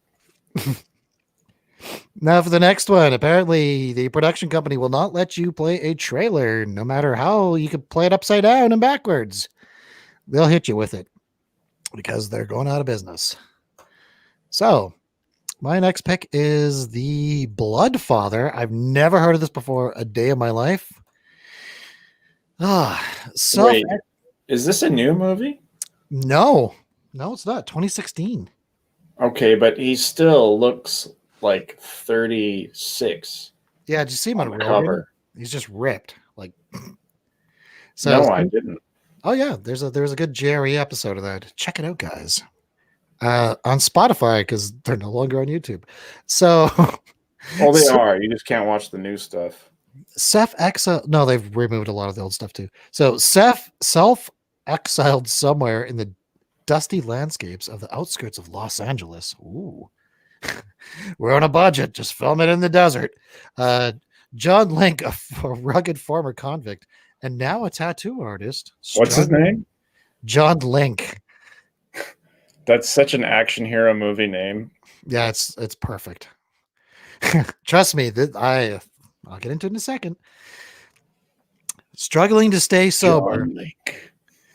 Now for the next one. Apparently, the production company will not let you play a trailer, no matter how you could play it upside down and backwards. They'll hit you with it because they're going out of business. So, my next pick is The Bloodfather. I've never heard of this before a day of my life. Wait, is this a new movie? No, it's not. 2016. Okay, but he still looks like 36. Yeah, did you see him on the Rogan? cover? He's just ripped. Like, so No, I didn't. Oh yeah, there's a good Jerry episode of that. Check it out, guys. On Spotify because they're no longer on YouTube. So, Well, they are. You just can't watch the new stuff. Seth exiled. No, they've removed a lot of the old stuff too. So Seth self-exiled somewhere in the dusty landscapes of the outskirts of Los Angeles. Ooh, we're on a budget. Just film it in the desert. John Link, a rugged former convict and now a tattoo artist. What's his name? John Link. That's such an action hero movie name. Yeah, it's perfect. Trust me, I'll get into it in a second. Struggling to stay sober,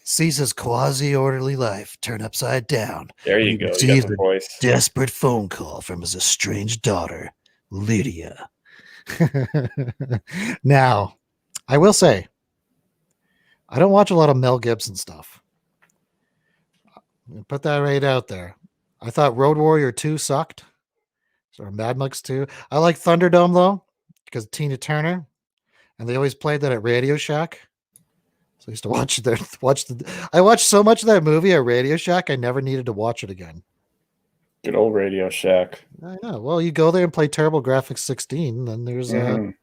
sees his quasi-orderly life turn upside down. There you go. You got the voice. Desperate phone call from his estranged daughter, Lydia. Now, I will say, I don't watch a lot of Mel Gibson stuff. Put that right out there. I thought Road Warrior 2 sucked. Or Mad Max 2. I like Thunderdome though, because of Tina Turner. And they always played that at Radio Shack. So I used to I watched so much of that movie at Radio Shack, I never needed to watch it again. Good old Radio Shack. I know. Well, you go there and play TurboGrafx 16, and there's the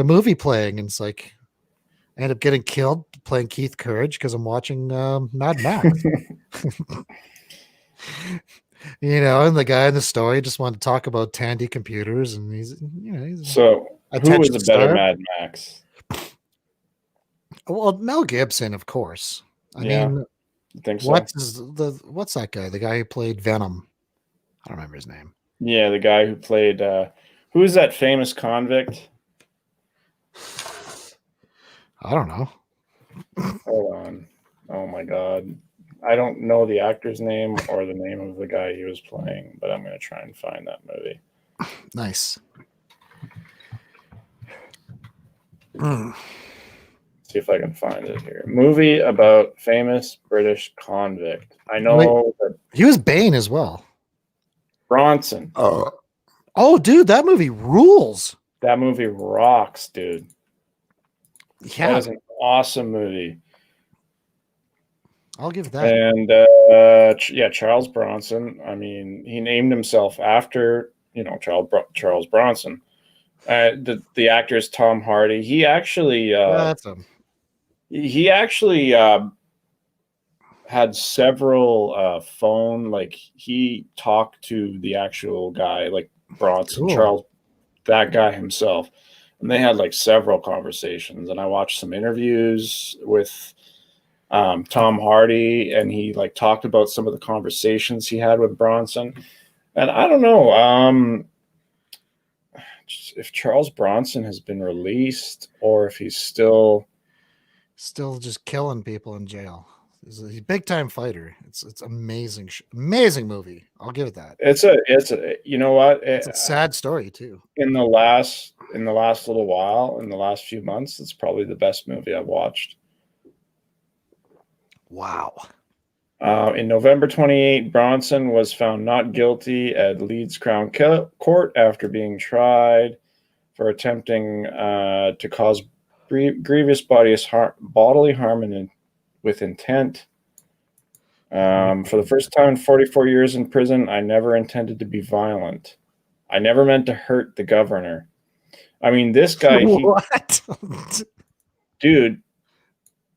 movie playing, and it's like I end up getting killed playing Keith Courage because I'm watching Mad Max. And the guy in the story just wanted to talk about Tandy computers, and he's so who was a better Mad Max? Well, Mel Gibson, of course. I mean, you think so? What's that guy? The guy who played Venom. I don't remember his name. Yeah, the guy who played who is that famous convict? I don't know. Hold on. Oh my god. I don't know the actor's name or the name of the guy he was playing, but I'm going to try and find that movie. Nice. See if I can find it here. Movie about famous British convict. I know that he was Bane as well. Bronson. Oh, dude, that movie rules. That movie rocks, dude. Yeah. That is an awesome movie. I'll give that. And Charles Bronson. I mean, he named himself after Charles Bronson. The actor is Tom Hardy. He actually had several phone. Like he talked to the actual guy, like Bronson. Cool. that guy himself. And they had like several conversations, and I watched some interviews with Tom Hardy, and he like talked about some of the conversations he had with Bronson. And I don't know if Charles Bronson has been released or if he's still just killing people in jail. He's a big time fighter. It's amazing, amazing movie. I'll give it that. It's a you know what? It's a sad story too. In the last little while, in the last few months, it's probably the best movie I've watched. Wow. In November 28, Bronson was found not guilty at Leeds Crown Court after being tried for attempting to cause grievous bodily harm with intent. For the first time in 44 years in prison, I never intended to be violent. I never meant to hurt the governor. I mean, this guy... What? Dude,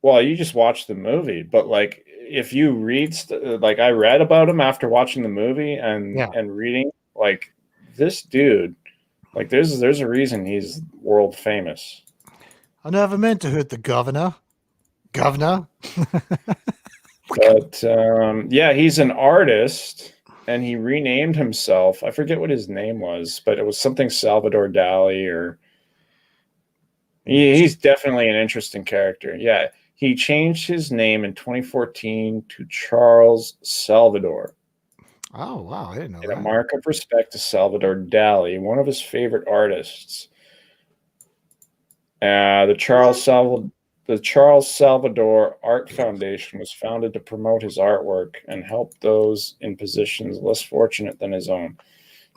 well, you just watched the movie, but like, if you read, like I read about him after watching the movie and reading, like this dude, like there's a reason he's world famous. I never meant to hurt the governor. Governor. But yeah, he's an artist, and he renamed himself. I forget what his name was, but it was something Salvador Dali, or he's definitely an interesting character. Yeah, he changed his name in 2014 to Charles Salvador. Oh wow, I didn't know In that. a mark of respect to Salvador Dali, one of his favorite artists. The Charles Salvador Art Foundation was founded to promote his artwork and help those in positions less fortunate than his own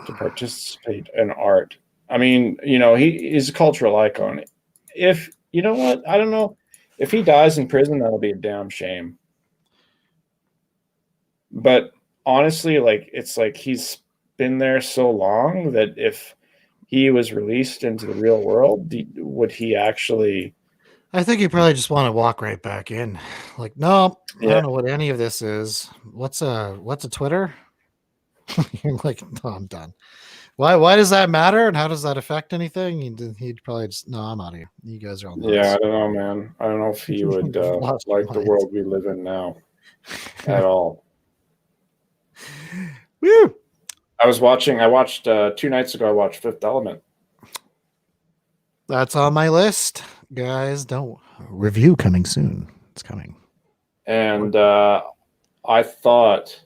to participate in art. I mean, you know, he is a cultural icon. If, you know what, I don't know. If he dies in prison, that'll be a damn shame. But honestly, like, it's like he's been there so long that if he was released into the real world, would he actually... I think you probably just want to walk right back in. Like, no, I don't know what any of this is. What's a Twitter? You're like, no, I'm done. Why does that matter? And how does that affect anything? He'd probably just, no, I'm out of here. You guys are all nuts. Yeah, I don't know, man. I don't know if he would like the world we live in now at all. Woo! I watched 2 nights ago, I watched Fifth Element. That's on my list. Guys, don't review coming soon. It's coming. And I thought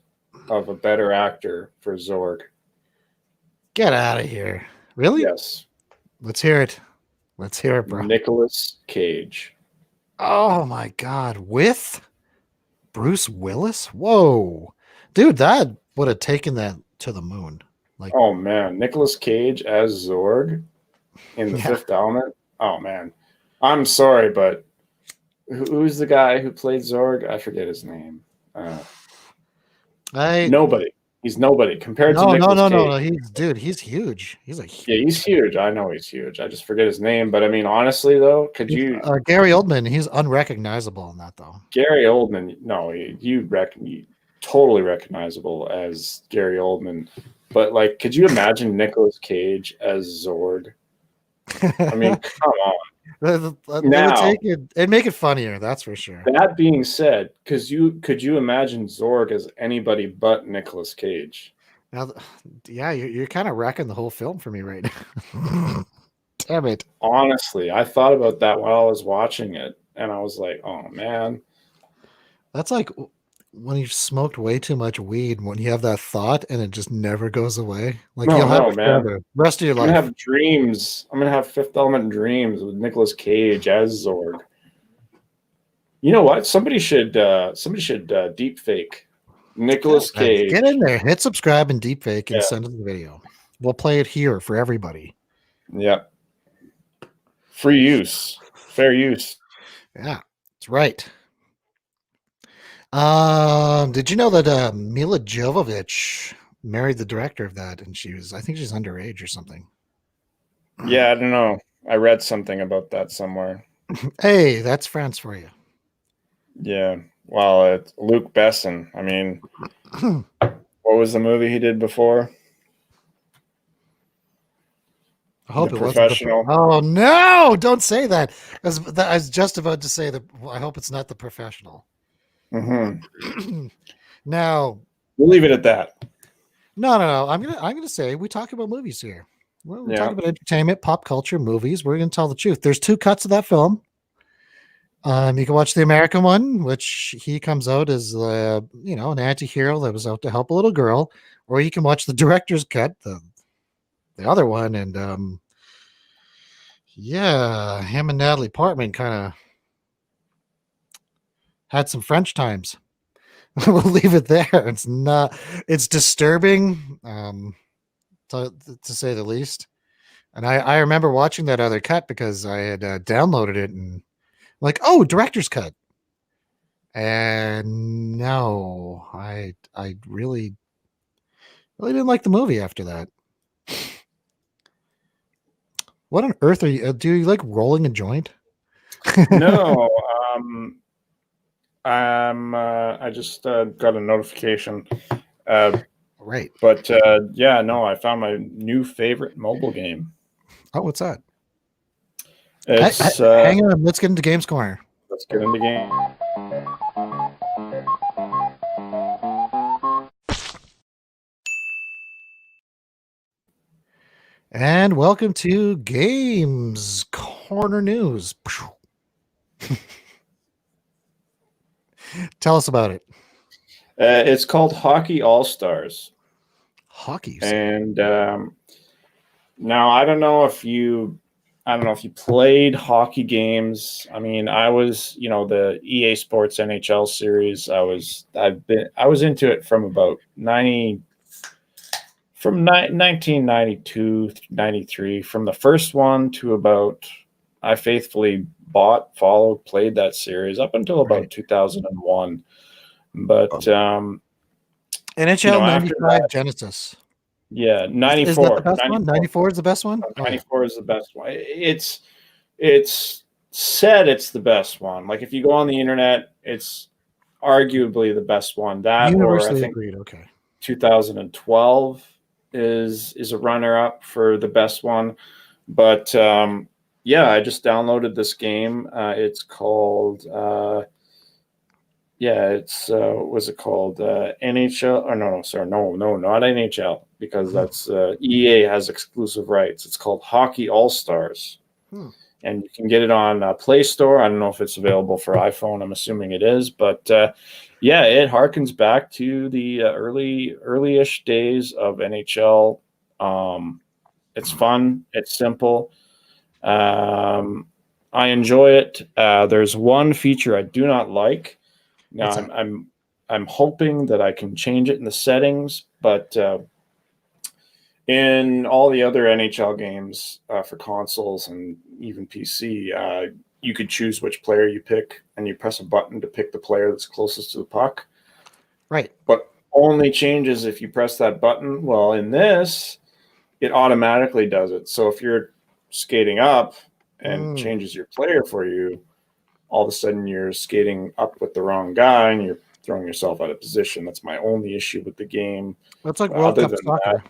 of a better actor for Zorg. Get out of here. Really? Yes. Let's hear it. Let's hear it, bro. Nicolas Cage. Oh my God. With Bruce Willis? Whoa. Dude, that would have taken that to the moon. Like, oh man, Nicolas Cage as Zorg in the Fifth Element. Oh man. I'm sorry, but who's the guy who played Zorg? I forget his name. Nobody. He's nobody compared to Nicolas Cage. No. He's huge. He's like, yeah, he's huge. I know he's huge. I just forget his name. But I mean, honestly, though, could you? Gary Oldman. He's unrecognizable in that, though. Gary Oldman. No, you totally recognizable as Gary Oldman. But like, could you imagine Nicolas Cage as Zorg? I mean, come on. Now, it'd make it funnier, that's for sure. That being said, could you imagine Zorg as anybody but Nicolas Cage? Now, yeah, you're kind of wrecking the whole film for me right now. Damn it! Honestly, I thought about that while I was watching it, and I was like, "Oh man." That's like when you've smoked way too much weed, when you have that thought and it just never goes away. Like you'll have it for the rest of your life. I'm gonna have dreams. I'm gonna have Fifth Element dreams with Nicolas Cage as Zorg. You know what? Somebody should deep fake Nicolas Cage. Get in there, hit subscribe and deep fake and send us the video. We'll play it here for everybody. Yep. Free use. Fair use. Yeah, that's right. Did you know that Mila Jovovich married the director of that, and I think she's underage or something. Yeah, I don't know. I read something about that somewhere. Hey, that's France for you. Yeah. Well, it's Luc Besson. I mean, what was the movie he did before? I hope The it wasn't Professional. Oh no! Don't say that. I was just about to say that. I hope it's not The Professional. Mm-hmm. Now, We'll leave it at that. no. I'm gonna say we talk about movies here. We're Yeah. talking about entertainment, pop culture, movies. We're gonna tell the truth. There's 2 cuts of that film. You can watch the American one, which he comes out as an anti-hero that was out to help a little girl, or you can watch the director's cut, the other one, and him and Natalie Portman kind of had some French times. We'll leave it there. It's disturbing, to say the least. And I remember watching that other cut because I had downloaded it and like, oh, director's cut. And no, I really didn't like the movie after that. What on earth are you? Do you like rolling a joint? No, I just got a notification. Right. But no, I found my new favorite mobile game. Oh, what's that? It's hang on. Let's get into Games Corner. Let's get into game. And welcome to Games Corner News. Tell us about it. It's called Hockey All Stars. Hockey. And now I don't know if you played hockey games. I mean, I was, the EA Sports NHL series. I was into it from about 1992, 93, from the first one to about, I faithfully bought, followed, played that series up until about 2001. But NHL 95 Genesis. Yeah, 94. Is that the best one? 94 is the best one? 94 is the best one. It's said it's the best one. Like if you go on the internet, it's arguably the best one. That Universally or I think agreed. Okay. 2012 is a runner-up for the best one. But I just downloaded this game. It's called what's it called? NHL? Or no, not NHL, because that's EA has exclusive rights. It's called Hockey All Stars. And you can get it on Play Store. I don't know if it's available for iPhone. I'm assuming it is, but it harkens back to the early-ish days of NHL. It's fun. It's simple. I enjoy it. There's one feature I do not like. Now I'm hoping that I can change it in the settings, but in all the other NHL games for consoles and even PC, you could choose which player you pick, and you press a button to pick the player that's closest to the puck. Right. But only changes if you press that button. Well, in this, it automatically does it. So if you're skating up and changes your player for you, all of a sudden you're skating up with the wrong guy and you're throwing yourself out of position. That's my only issue with the game. That's like World Cup Soccer.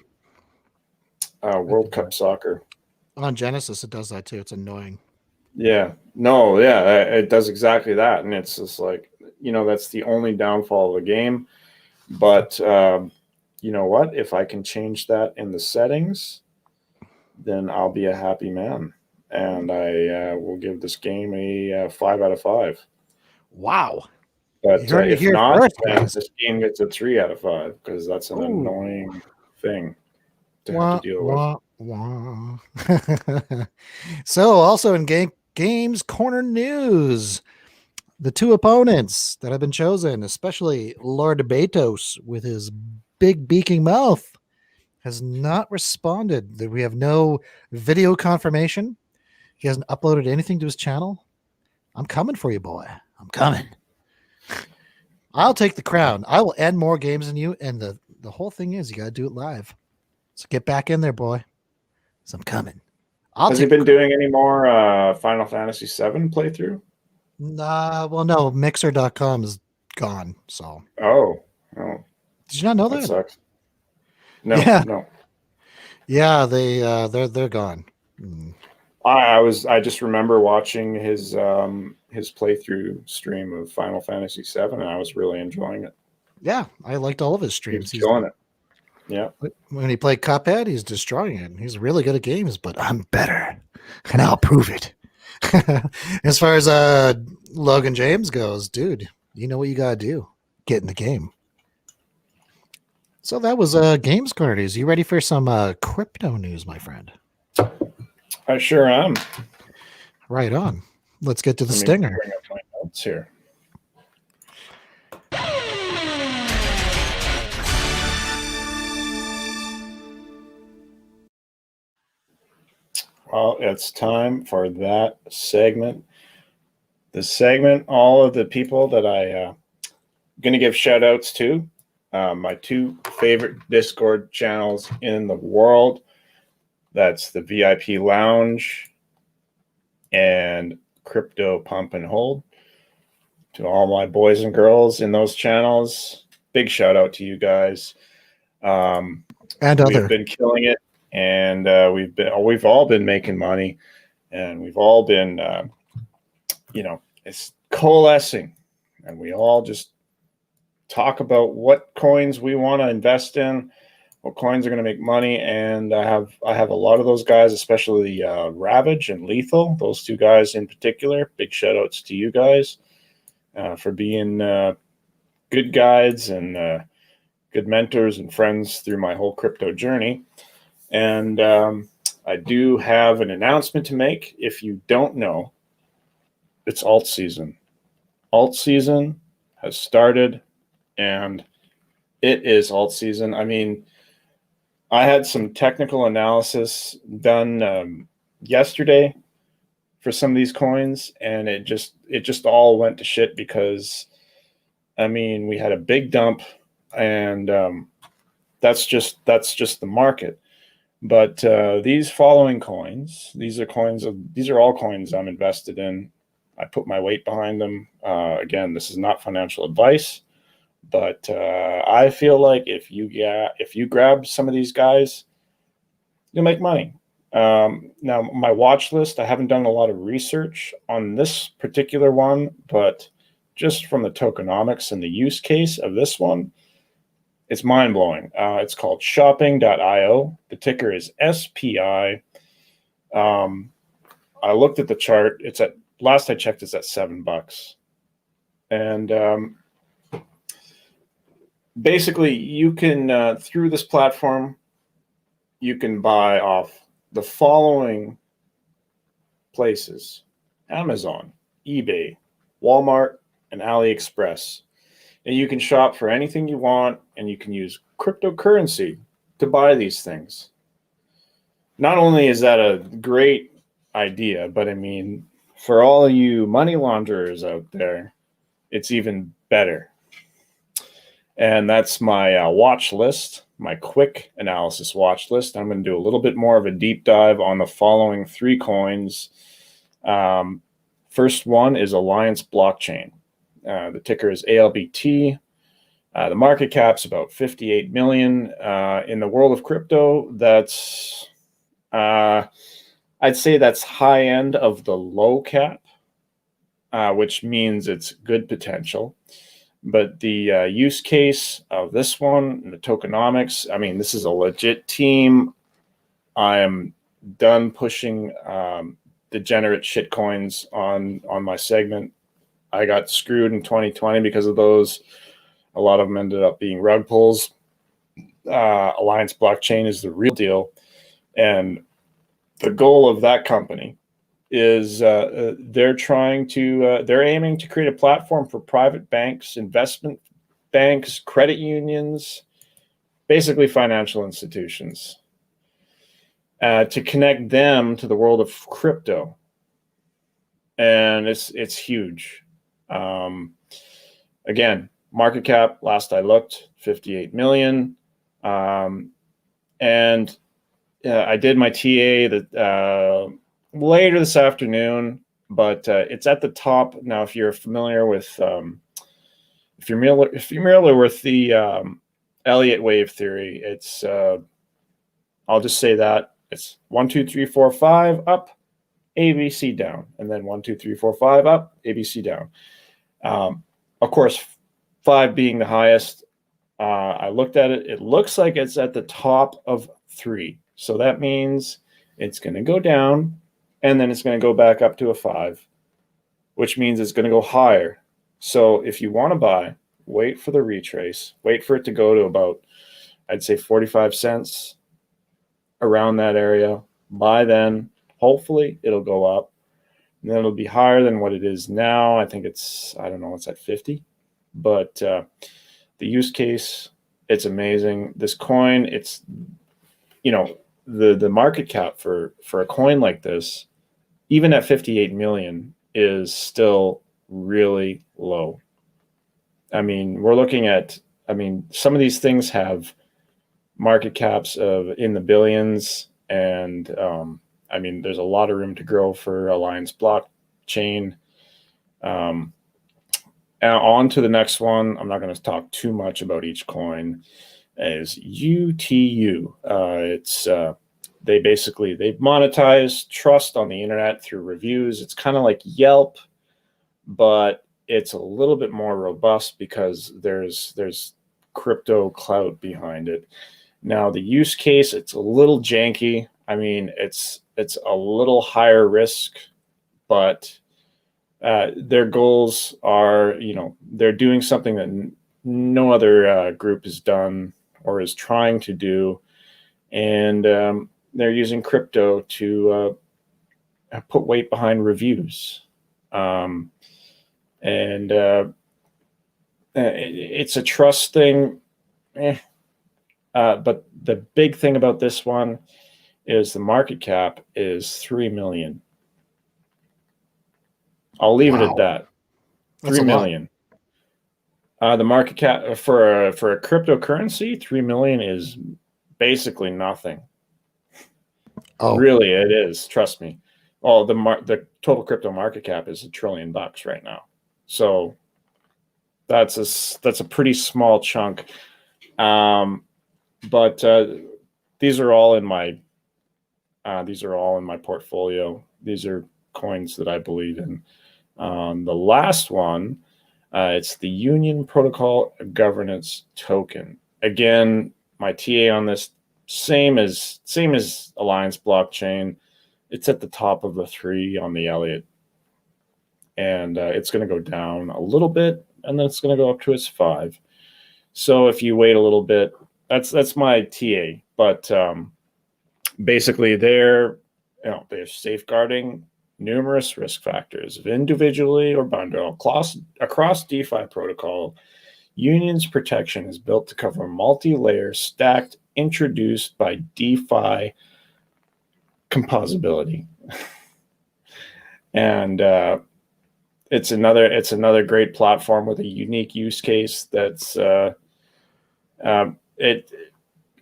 World Cup Soccer. On Genesis, it does that too. It's annoying. Yeah. No, yeah, it does exactly that. And it's just like, that's the only downfall of the game. But you know what? If I can change that in the settings, then I'll be a happy man. And I will give this game a 5 out of 5. Wow. But if not, first, then this game gets a 3 out of 5 because that's an annoying thing to have to deal with. So also in Games Corner News, the 2 opponents that have been chosen, especially Lord Betos with his big beaking mouth, has not responded. We have no video confirmation. He hasn't uploaded anything to his channel. I'm coming for you, boy. I'm coming. I'll take the crown. I will end more games than you. And the whole thing is you got to do it live. So get back in there, boy. So I'm coming. Has he been doing any more Final Fantasy VII playthrough? Nah, well, no. Mixer.com is gone. So. Oh. Did you not know that? That sucks. No, yeah. no. Yeah, they're gone. I just remember watching his playthrough stream of Final Fantasy VII, and I was really enjoying it. Yeah, I liked all of his streams. He's killing it. Yeah. When he played Cuphead, he's destroying it. He's really good at games, but I'm better, and I'll prove it. As far as Logan James goes, dude, you know what you gotta do. Get in the game. So that was Games Corners. You ready for some crypto news, my friend? I sure am. Right on. Let's get to the Let me stinger. bring up my notes here. Well, it's time for that segment. The segment, all of the people that I going to give shout outs to, my two favorite Discord channels in the world. That's the VIP Lounge and Crypto Pump and Hold. To all my boys and girls in those channels, big shout out to you guys. And we've been killing it, and we've all been making money, and we've all been, it's coalescing, and we all just talk about what coins we want to invest in, what coins are going to make money, and I have a lot of those guys, especially Ravage and Lethal, those two guys in particular. Big shout outs to you guys for being good guides and good mentors and friends through my whole crypto journey. And I do have an announcement to make. If you don't know, it's alt season. Alt season has started, and it is alt season. I mean, I had some technical analysis done yesterday for some of these coins, and it just all went to shit because, I mean, we had a big dump, and that's just the market. But these following coins, these are all coins I'm invested in. I put my weight behind them. Again, this is not financial advice, but I feel like if you grab some of these guys, you'll make money. Now, my watch list, I haven't done a lot of research on this particular one, but just from the tokenomics and the use case of this one, it's mind-blowing. It's called shopping.io. The ticker is SPI. I looked at the chart. Last I checked, it's at $7. And basically, you can, through this platform, you can buy off the following places: Amazon, eBay, Walmart, and AliExpress. And you can shop for anything you want, and you can use cryptocurrency to buy these things. Not only is that a great idea, but I mean, for all of you money launderers out there, it's even better. And that's my watch list, my quick analysis watch list. I'm going to do a little bit more of a deep dive on the following three coins. First one is Alliance Blockchain. The ticker is ALBT. The market cap's about 58 million. In the world of crypto, that's I'd say that's high end of the low cap, which means it's good potential. But the use case of this one, and the tokenomics, I mean, this is a legit team. I am done pushing degenerate shit coins on my segment. I got screwed in 2020 because of those. A lot of them ended up being rug pulls. Alliance Blockchain is the real deal. And the goal of that company is they're aiming to create a platform for private banks, investment banks, credit unions, basically financial institutions, to connect them to the world of crypto. And it's huge. Again, market cap, last I looked, 58 million. And I did my TA later this afternoon, but it's at the top. Now, if you're familiar with, if you're familiar with the Elliott wave theory, it's, I'll just say that It's 1, 2, 3, 4, 5 up, ABC down, and then 1, 2, 3, 4, 5 up, ABC down. Of course, 5 being the highest. I looked at it. It looks like it's at the top of 3. So that means it's going to go down, and then it's going to go back up to a 5, which means it's going to go higher. So if you want to buy, wait for the retrace. Wait for it to go to about, I'd say 45 cents, around that area. Buy then. Hopefully it'll go up. And then it'll be higher than what it is now. I think it's, I don't know, it's at 50. But the use case, it's amazing. This coin, it's, you know, the market cap for a coin like this, even at 58 million, is still really low. I mean, we're looking at, I mean, some of these things have market caps of in the billions, and I mean, there's a lot of room to grow for Alliance blockchain. And on to the next one. I'm not going to talk too much about each coin. Is UTU. It's they've monetized trust on the internet through reviews. It's kind of like Yelp, but it's a little bit more robust because there's crypto clout behind it. Now the use case, it's a little janky. I mean, it's a little higher risk, but their goals are, you know, they're doing something that no other group has done or is trying to do, and they're using crypto to put weight behind reviews. It's a trust thing. But the big thing about this one is the market cap is 3 million. I'll leave it at that. That's 3 million. The market cap for a cryptocurrency, 3 million is basically nothing. Oh, really, it is. Trust me. Oh, the total crypto market cap is $1 trillion right now. So that's a pretty small chunk. But these are all in my portfolio. These are coins that I believe in. The last one, it's the Union Protocol Governance Token. Again, my TA on this same as Alliance blockchain. It's at the top of the 3 on the Elliott, and it's going to go down a little bit, and then it's going to go up to its 5. So if you wait a little bit, that's my TA. But basically, they're safeguarding numerous risk factors of individually or bundle across DeFi protocol. Union's protection is built to cover multi-layer stacked introduced by DeFi composability. And it's another great platform with a unique use case that's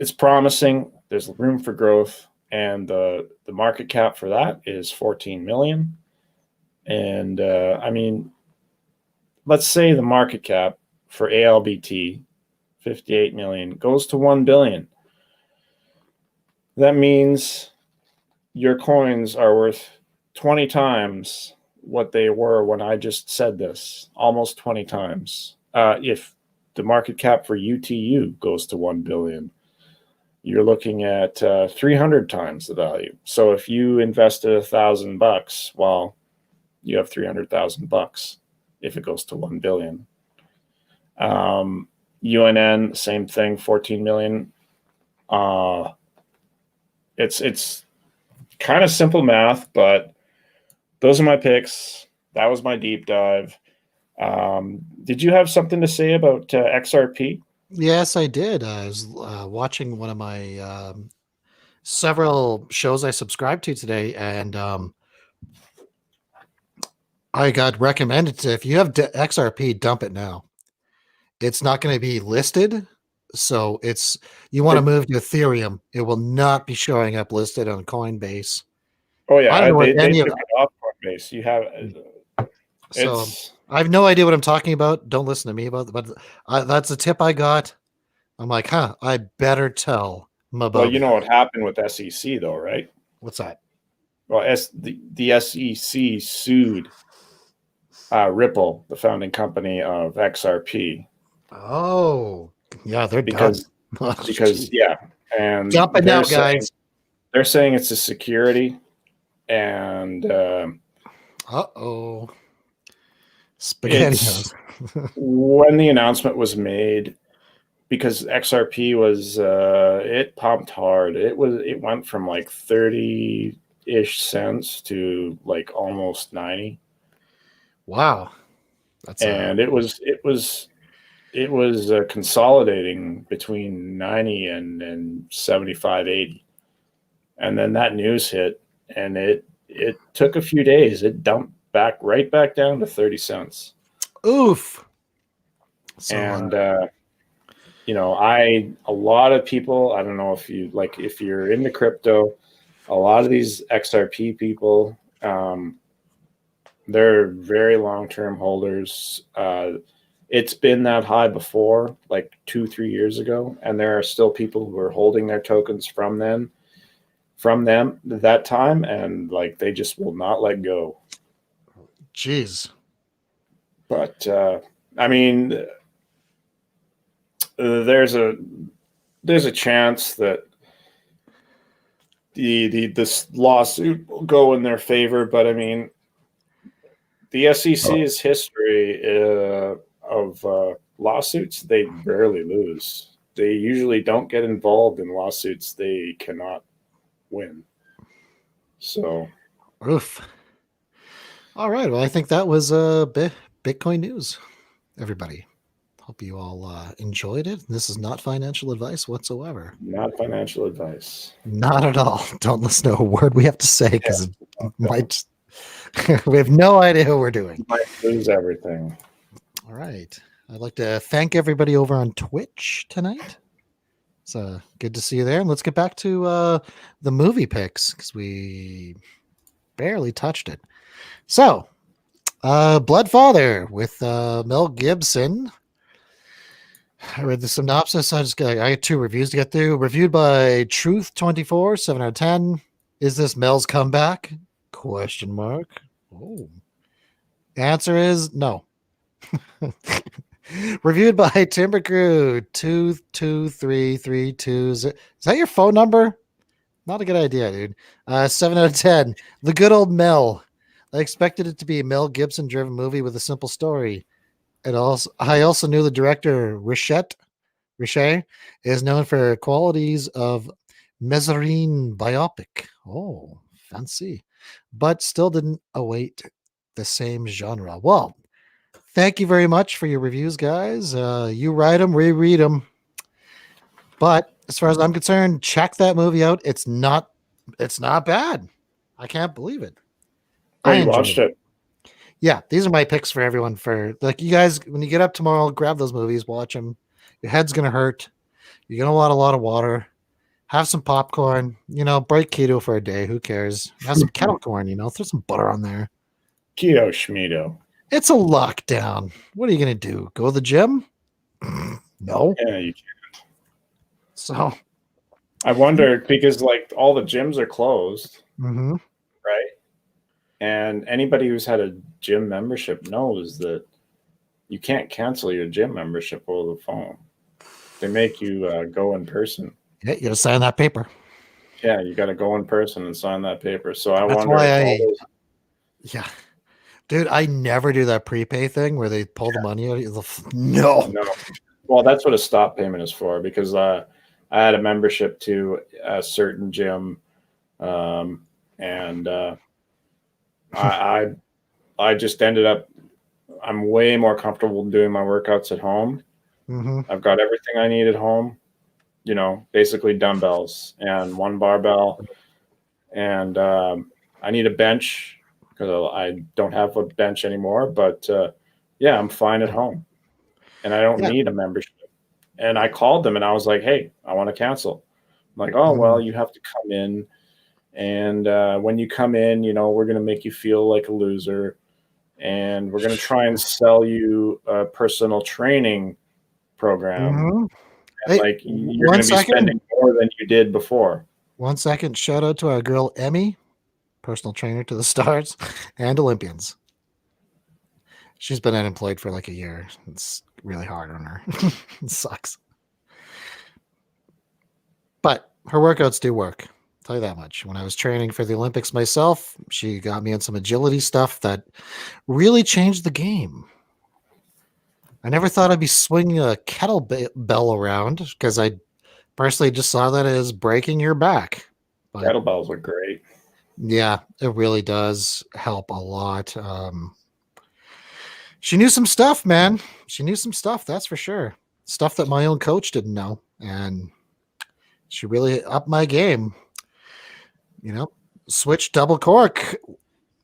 it's promising. There's room for growth, and the market cap for that is 14 million. And I mean, let's say the market cap for ALBT 58 million goes to 1 billion. That means your coins are worth 20 times what they were when I just said this, almost 20 times. If the market cap for UTU goes to 1 billion, you're looking at 300 times the value. So if you invested $1,000, well, you have $300,000 if it goes to 1 billion. UNN, same thing, 14 million. It's kind of simple math, but those are my picks. That was my deep dive. Did you have something to say about XRP? Yes, I did. I was watching one of my several shows I subscribed to today, and I got recommended to, if you have XRP, dump it now. It's not going to be listed, so you want to move to Ethereum. It will not be showing up listed on Coinbase. Oh yeah, I don't know they any took of it off Coinbase. You have so I have no idea what I'm talking about. Don't listen to me about it, but that's the tip I got. I'm like, I better tell Well, you know what happened with SEC though, right? What's that? Well, the SEC sued Ripple, the founding company of XRP. Oh, yeah, they're because done. because yeah, and jumping out, guys. They're saying it's a security, and spaghettios. When the announcement was made, because XRP was it pumped hard. It went from like 30-ish cents to like almost 90. Wow. It was consolidating between 90 and 75, 80. And then that news hit, and it took a few days. It dumped right back down to 30 cents. Oof. So, and a lot of people, I don't know if you're into crypto, a lot of these XRP people, they're very long-term holders. It's been that high before, like 2-3 years ago, and there are still people who are holding their tokens from them that time, and like they just will not let go. Jeez. But I mean, there's a chance that this lawsuit will go in their favor, but I mean, the SEC's history of lawsuits, they rarely lose. They usually don't get involved in lawsuits they cannot win. So, oof. All right. Well, I think that was Bitcoin news, everybody. Hope you all enjoyed it. This is not financial advice whatsoever. Not financial advice. Not at all. Don't listen to a word we have to say because it might. We have no idea who we're doing. Might lose everything. All right. I'd like to thank everybody over on Twitch tonight. It's good to see you there. And let's get back to the movie picks because we barely touched it. So, Bloodfather with Mel Gibson. I read the synopsis. I got 2 reviews to get through. Reviewed by Truth24, 7 out of 10. Is this Mel's comeback? ? Oh. Answer is no. Reviewed by Timber Crew 22332. Is that your phone number? Not a good idea, dude. 7 out of 10. The good old Mel. I expected it to be a Mel Gibson driven movie with a simple story. I also knew the director Richet is known for qualities of Mezzarine biopic. Oh, fancy. But still didn't await the same genre. Well, thank you very much for your reviews, guys. You write them, we read them. But as far as I'm concerned, check that movie out. It's not bad. I can't believe it. I watched it. Yeah, these are my picks for everyone. For like you guys, when you get up tomorrow, grab those movies, watch them. Your head's gonna hurt. You're gonna want a lot of water. Have some popcorn. Break keto for a day. Who cares? Have some kettle corn. Throw some butter on there. Keto schmedo. It's a lockdown. What are you gonna do? Go to the gym? No. Yeah, you can't. So, I wonder because like all the gyms are closed, right? And anybody who's had a gym membership knows that you can't cancel your gym membership over the phone. They make you go in person. Yeah, you got to sign that paper. Yeah, you got to go in person and sign that paper. So I That's wonder why yeah. Dude, I never do that prepay thing where they pull the money out. No. Well, that's what a stop payment is for because I had a membership to a certain gym and I just ended up, I'm way more comfortable doing my workouts at home. Mm-hmm. I've got everything I need at home, basically dumbbells and 1 barbell. And I need a bench because I don't have a bench anymore. But yeah, I'm fine at home. And I don't need a membership. And I called them and I was like, hey, I want to cancel. I'm like, oh, well, you have to come in. And when you come in, we're going to make you feel like a loser. And we're going to try and sell you a personal training program. Mm-hmm. Hey, like you're one going to be second. spending more than you did before. 1 second. Shout out to our girl Emmy, personal trainer to the stars and Olympians. She's been unemployed for like a year. It's really hard on her. It sucks. But her workouts do work. I'll tell you that much. When I was training for the Olympics myself, she got me on some agility stuff that really changed the game. I never thought I'd be swinging a kettlebell around because I personally just saw that as breaking your back. But Kettlebells are great. yeah, it really does help a lot. She knew some stuff, man. She knew some stuff, that's for sure. Stuff that my own coach didn't know. And she really upped my game. You know, switch double cork,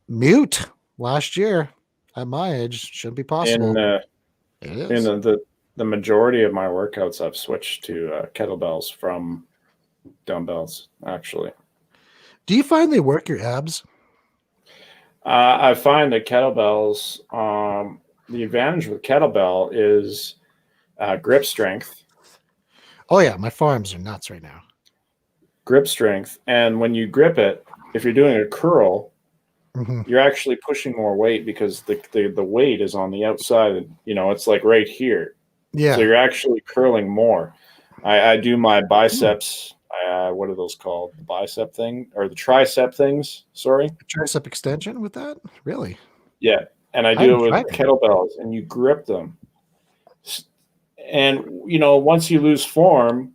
mute last year at my age. Shouldn't be possible. It is. In the majority of my workouts, I've switched to kettlebells from dumbbells, actually. Do you find they work your abs? I find that kettlebells, the advantage with kettlebell is grip strength. Oh, yeah. My forearms are nuts right now. Grip strength. And when you grip it, if you're doing a curl, you're actually pushing more weight because the weight is on the outside. You know, it's like right here. Yeah. So you're actually curling more. I do my biceps. What are those called? The bicep thing or the tricep things? Sorry. Tricep extension with that? Really? Yeah. And I do it with kettlebells, and you grip them. And, you know, once you lose form,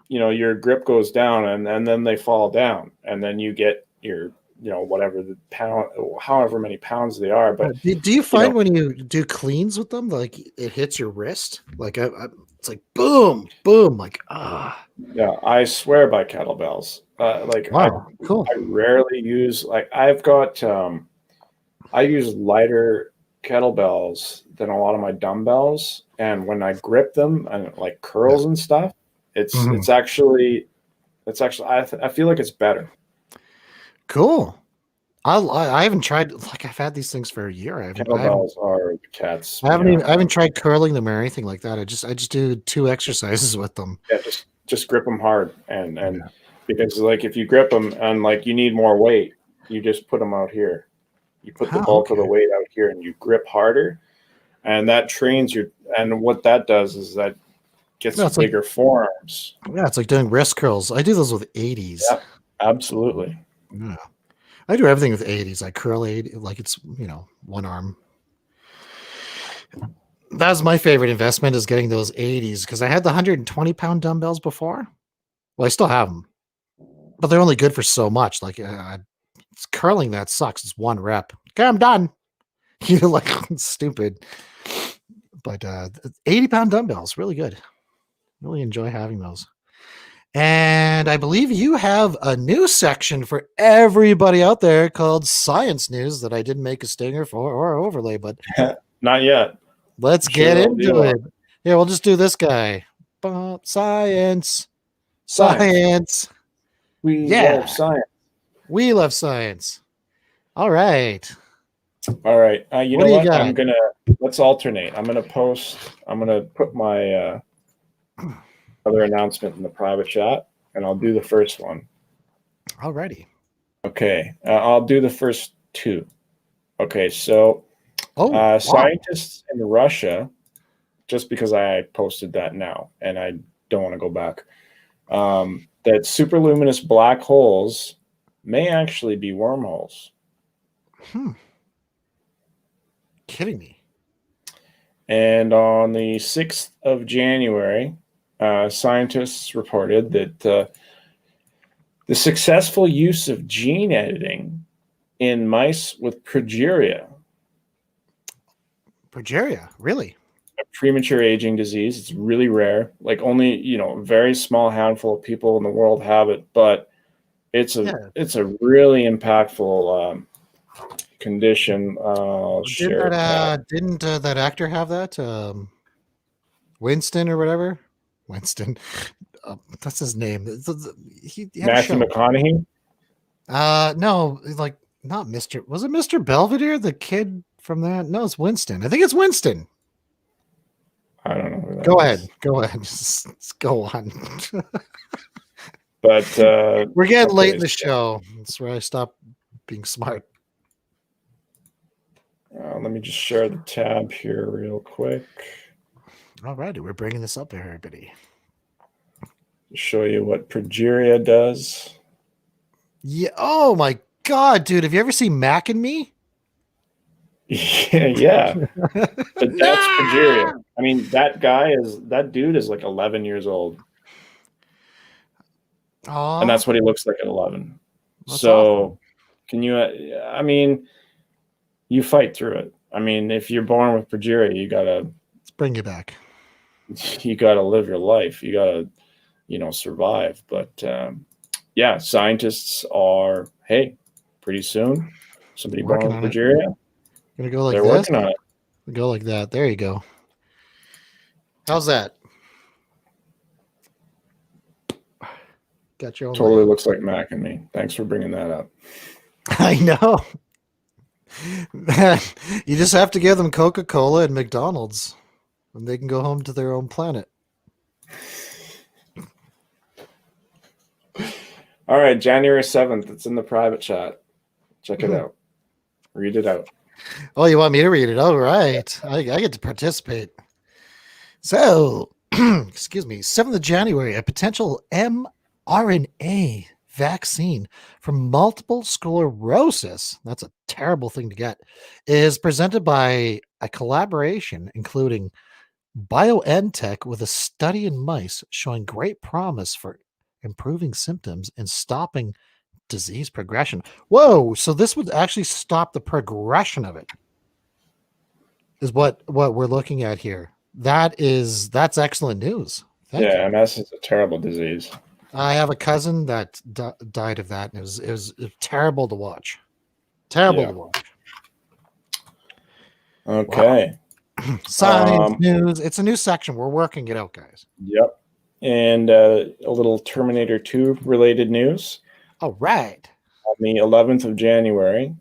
you know, your grip goes down and then they fall down. And then you get your, you know, whatever the pound, however many pounds they are. But do you find when you do cleans with them, like it hits your wrist? Like it's like boom, boom, like Yeah, I swear by kettlebells. Wow, cool. I rarely use I've got I use lighter kettlebells than a lot of my dumbbells, and when I grip them and like curls and stuff, it's actually I feel like it's better. Cool. I haven't tried. Like I've had these things for a year. Kettlebells are the cats. I haven't tried curling them or anything like that. I just do 2 exercises with them. Yeah, just grip them hard and because like if you grip them and like you need more weight, you just put them out here. You put the bulk of the weight out here and you grip harder, and that trains your. And what that does is that gets bigger forearms. Yeah, it's like doing wrist curls. I do those with 80s. Yeah, absolutely. Yeah. I do everything with 80s. I curl 80 like it's, you know, one arm. That's my favorite investment is getting those 80s because I had the 120-pound dumbbells before. Well, I still have them, but they're only good for so much. Like it's curling that sucks. It's 1 rep. Okay, I'm done. You're like stupid. But 80-pound dumbbells, really good. Really enjoy having those. And I believe you have a new section for everybody out there called Science News that I didn't make a stinger for or overlay, but not yet. Let's get into it. Here, we'll just do this guy. Science. We love science. We love science. All right. All right. You know what? Got? Let's alternate. I'm going to put my other announcement in the private chat, and I'll do the first one. Alrighty. Okay. I'll do the first 2. Okay. So scientists in Russia, just because I posted that now, and I don't want to go back, that superluminous black holes may actually be wormholes. Kidding me. And on the 6th of January, scientists reported that the successful use of gene editing in mice with progeria. Progeria, really? A premature aging disease. It's really rare. Like only, a very small handful of people in the world have it, but it's a really impactful condition. Didn't that actor have that? Winston or whatever? Winston. That's his name. He had Matthew McConaughey? No, like not Mr. Was it Mr. Belvedere, the kid from that? No, it's Winston. I think it's Winston. I don't know who Go ahead. Just go on. But We're getting late in okay, the show. That's where I stop being smart. let me just share the tab here real quick. All righty, we're bringing this up here, everybody. Show you what progeria does. Yeah. Oh my God, dude! Have you ever seen Mac and Me? Yeah. But that's progeria. I mean, that dude is like 11 years old. Oh, And that's what he looks like at 11. That's So awesome. can you, I mean, you fight through it. I mean, if you're born with progeria, let's bring you back. You gotta live your life. You gotta, survive. But yeah, scientists are, hey, pretty soon, somebody Working born with on it. progeria, Gonna go like they're this. working on it. Go like that. There you go. How's that? Got your own Totally light. looks like Mac and Me. Thanks for bringing that up. I know. You just have to give them Coca-Cola and McDonald's, and they can go home to their own planet. All right, January 7th. It's in the private chat. Check it out. Read it out. Oh, you want me to read it? All right. I get to participate. So, excuse me, 7th of January, a potential mRNA vaccine for multiple sclerosis, that's a terrible thing to get, is presented by a collaboration including BioNTech with a study in mice showing great promise for improving symptoms and stopping disease progression. Whoa, so this would actually stop the progression of it, is what we're looking at here. That's excellent news. Thank you. MS is a terrible disease. I have a cousin that died of that, and it was terrible to watch. Terrible to watch. Okay. Wow. Science news. It's a new section. We're working it out, guys. Yep. And a little Terminator 2 related news. All right. On the 11th of January,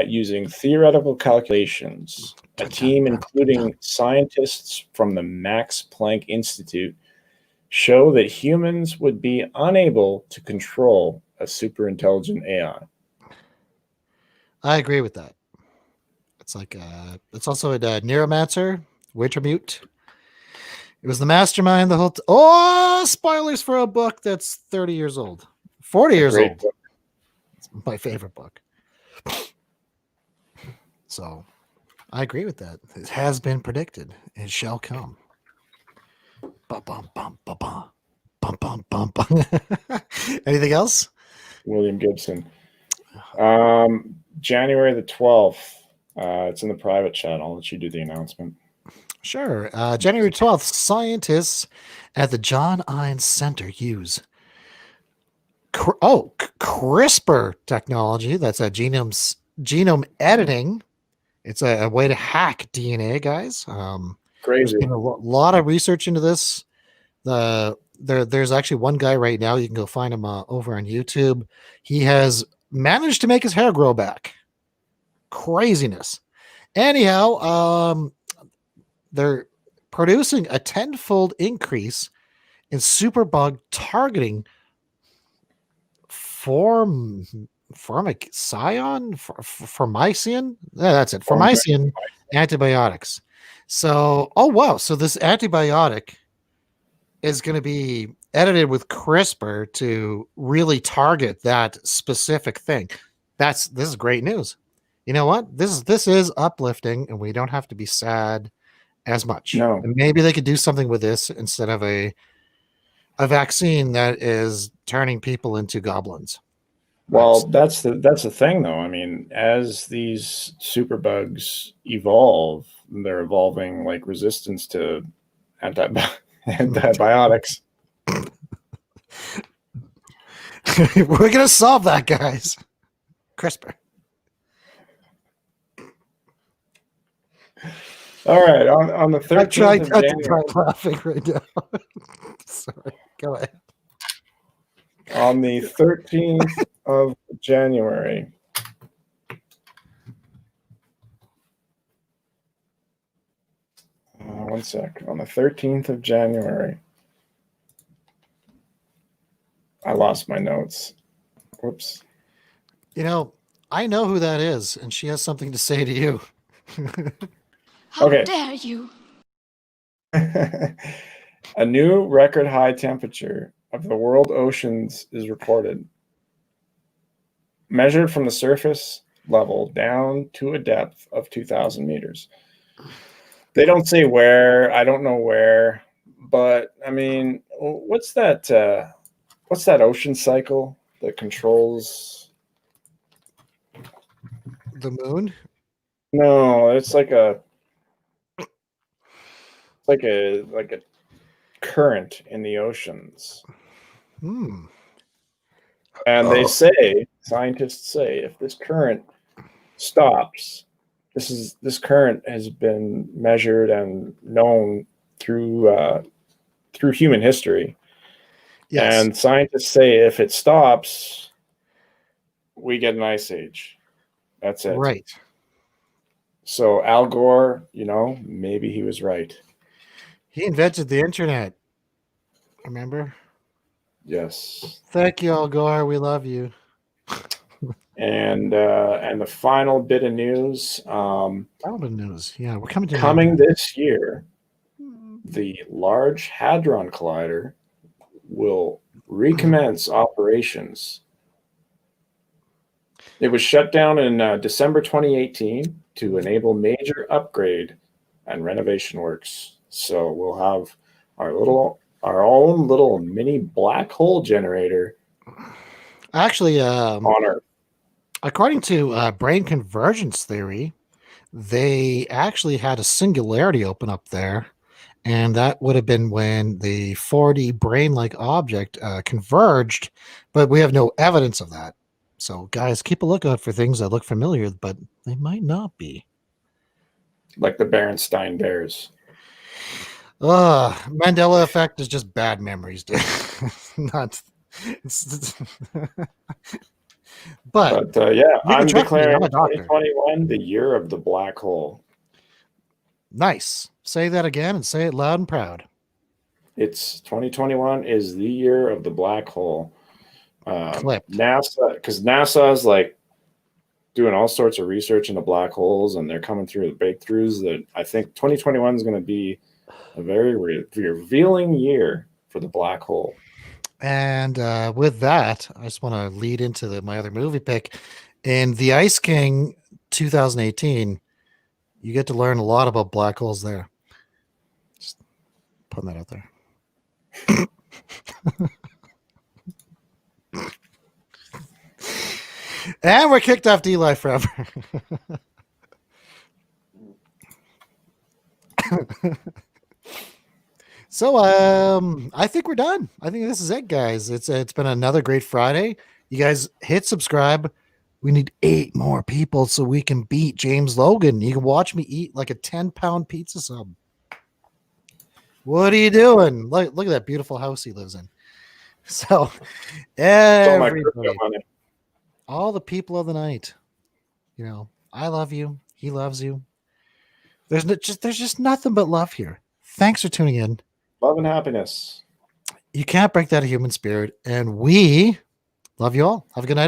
using theoretical calculations, a team including scientists from the Max Planck Institute show that humans would be unable to control a super intelligent AI. I agree with that. It's like it's also a neuromancer, Wintermute. It was the mastermind the whole spoilers for a book that's 30 years old. 40 years old. Book. It's my favorite book. So I agree with that. It has been predicted. It shall come. Bum, bum, bum, bum, bum. Bum, bum, bum, bum. Anything else? William Gibson. January the 12th. It's in the private chat. I'll let you do the announcement. Sure. January 12th, scientists at the John Innes Center use CRISPR technology. That's a genome editing. It's a way to hack DNA, guys. Crazy. There's been a lot of research into this. There's actually one guy right now. You can go find him over on YouTube. He has managed to make his hair grow back. Craziness. Anyhow, they're producing a 10-fold increase in superbug targeting formycin. Yeah, that's it. Formycin antibiotics. So, oh wow! So this antibiotic is going to be edited with CRISPR to really target that specific thing. This is great news. You know what? This is uplifting, and we don't have to be sad as much. No. And maybe they could do something with this instead of a vaccine that is turning people into goblins. Well, that's the thing, though. I mean, as these superbugs evolve, they're evolving like resistance to antibiotics. We're gonna solve that, guys. CRISPR. All right, on the 13th I tried of not to January, try laughing right now. Sorry. Go ahead. on the 13th of January, One sec. On the 13th of January. I lost my notes. Whoops. You know, I know who that is, and she has something to say to you. How Okay. dare you? A new record high temperature of the world oceans is reported. Measured from the surface level down to a depth of 2,000 meters. They don't say where. I don't know where. But, I mean, what's that ocean cycle that controls... The moon? No, it's like a current in the oceans. And they say, scientists say, if this current stops, this current has been measured and known through human history. Yes. And scientists say if it stops, we get an ice age. That's it. Right. So Al Gore, maybe he was right. He invented the internet. Remember? Yes. Thank you, Al Gore. We love you. And the final bit of news. Final bit of news. Yeah, we're coming to coming this year. The Large Hadron Collider will recommence operations. It was shut down in December 2018 to enable major upgrade and renovation works. So we'll have our own little mini black hole generator. Actually, on Earth. According to brain convergence theory, they actually had a singularity open up there. And that would have been when the 4D brain-like object converged, but we have no evidence of that. So, guys, keep a lookout for things that look familiar, but they might not be. Like the Berenstain Bears. Mandela effect is just bad memories, dude. Not. But yeah, I'm declaring I'm a doctor. 2021 the year of the black hole. Nice. Say that again and say it loud and proud. It's 2021 is the year of the black hole. NASA, because NASA is like doing all sorts of research into black holes, and they're coming through the breakthroughs that I think 2021 is going to be a very revealing year for the black hole. And with that, I just want to lead into my other movie pick. In The Ice King 2018, you get to learn a lot about black holes there. Just putting that out there. And we're kicked off D-Life forever. So I think we're done. I think this is it, guys. It's been another great Friday. You guys hit subscribe. We need 8 more people so we can beat James Logan. You can watch me eat like a 10-pound pizza sub. What are you doing? Look at that beautiful house he lives in. So everybody, all the people of the night, I love you. He loves you. There's just nothing but love here. Thanks for tuning in. Love and happiness. You can't break that human spirit. And we love you all. Have a good night.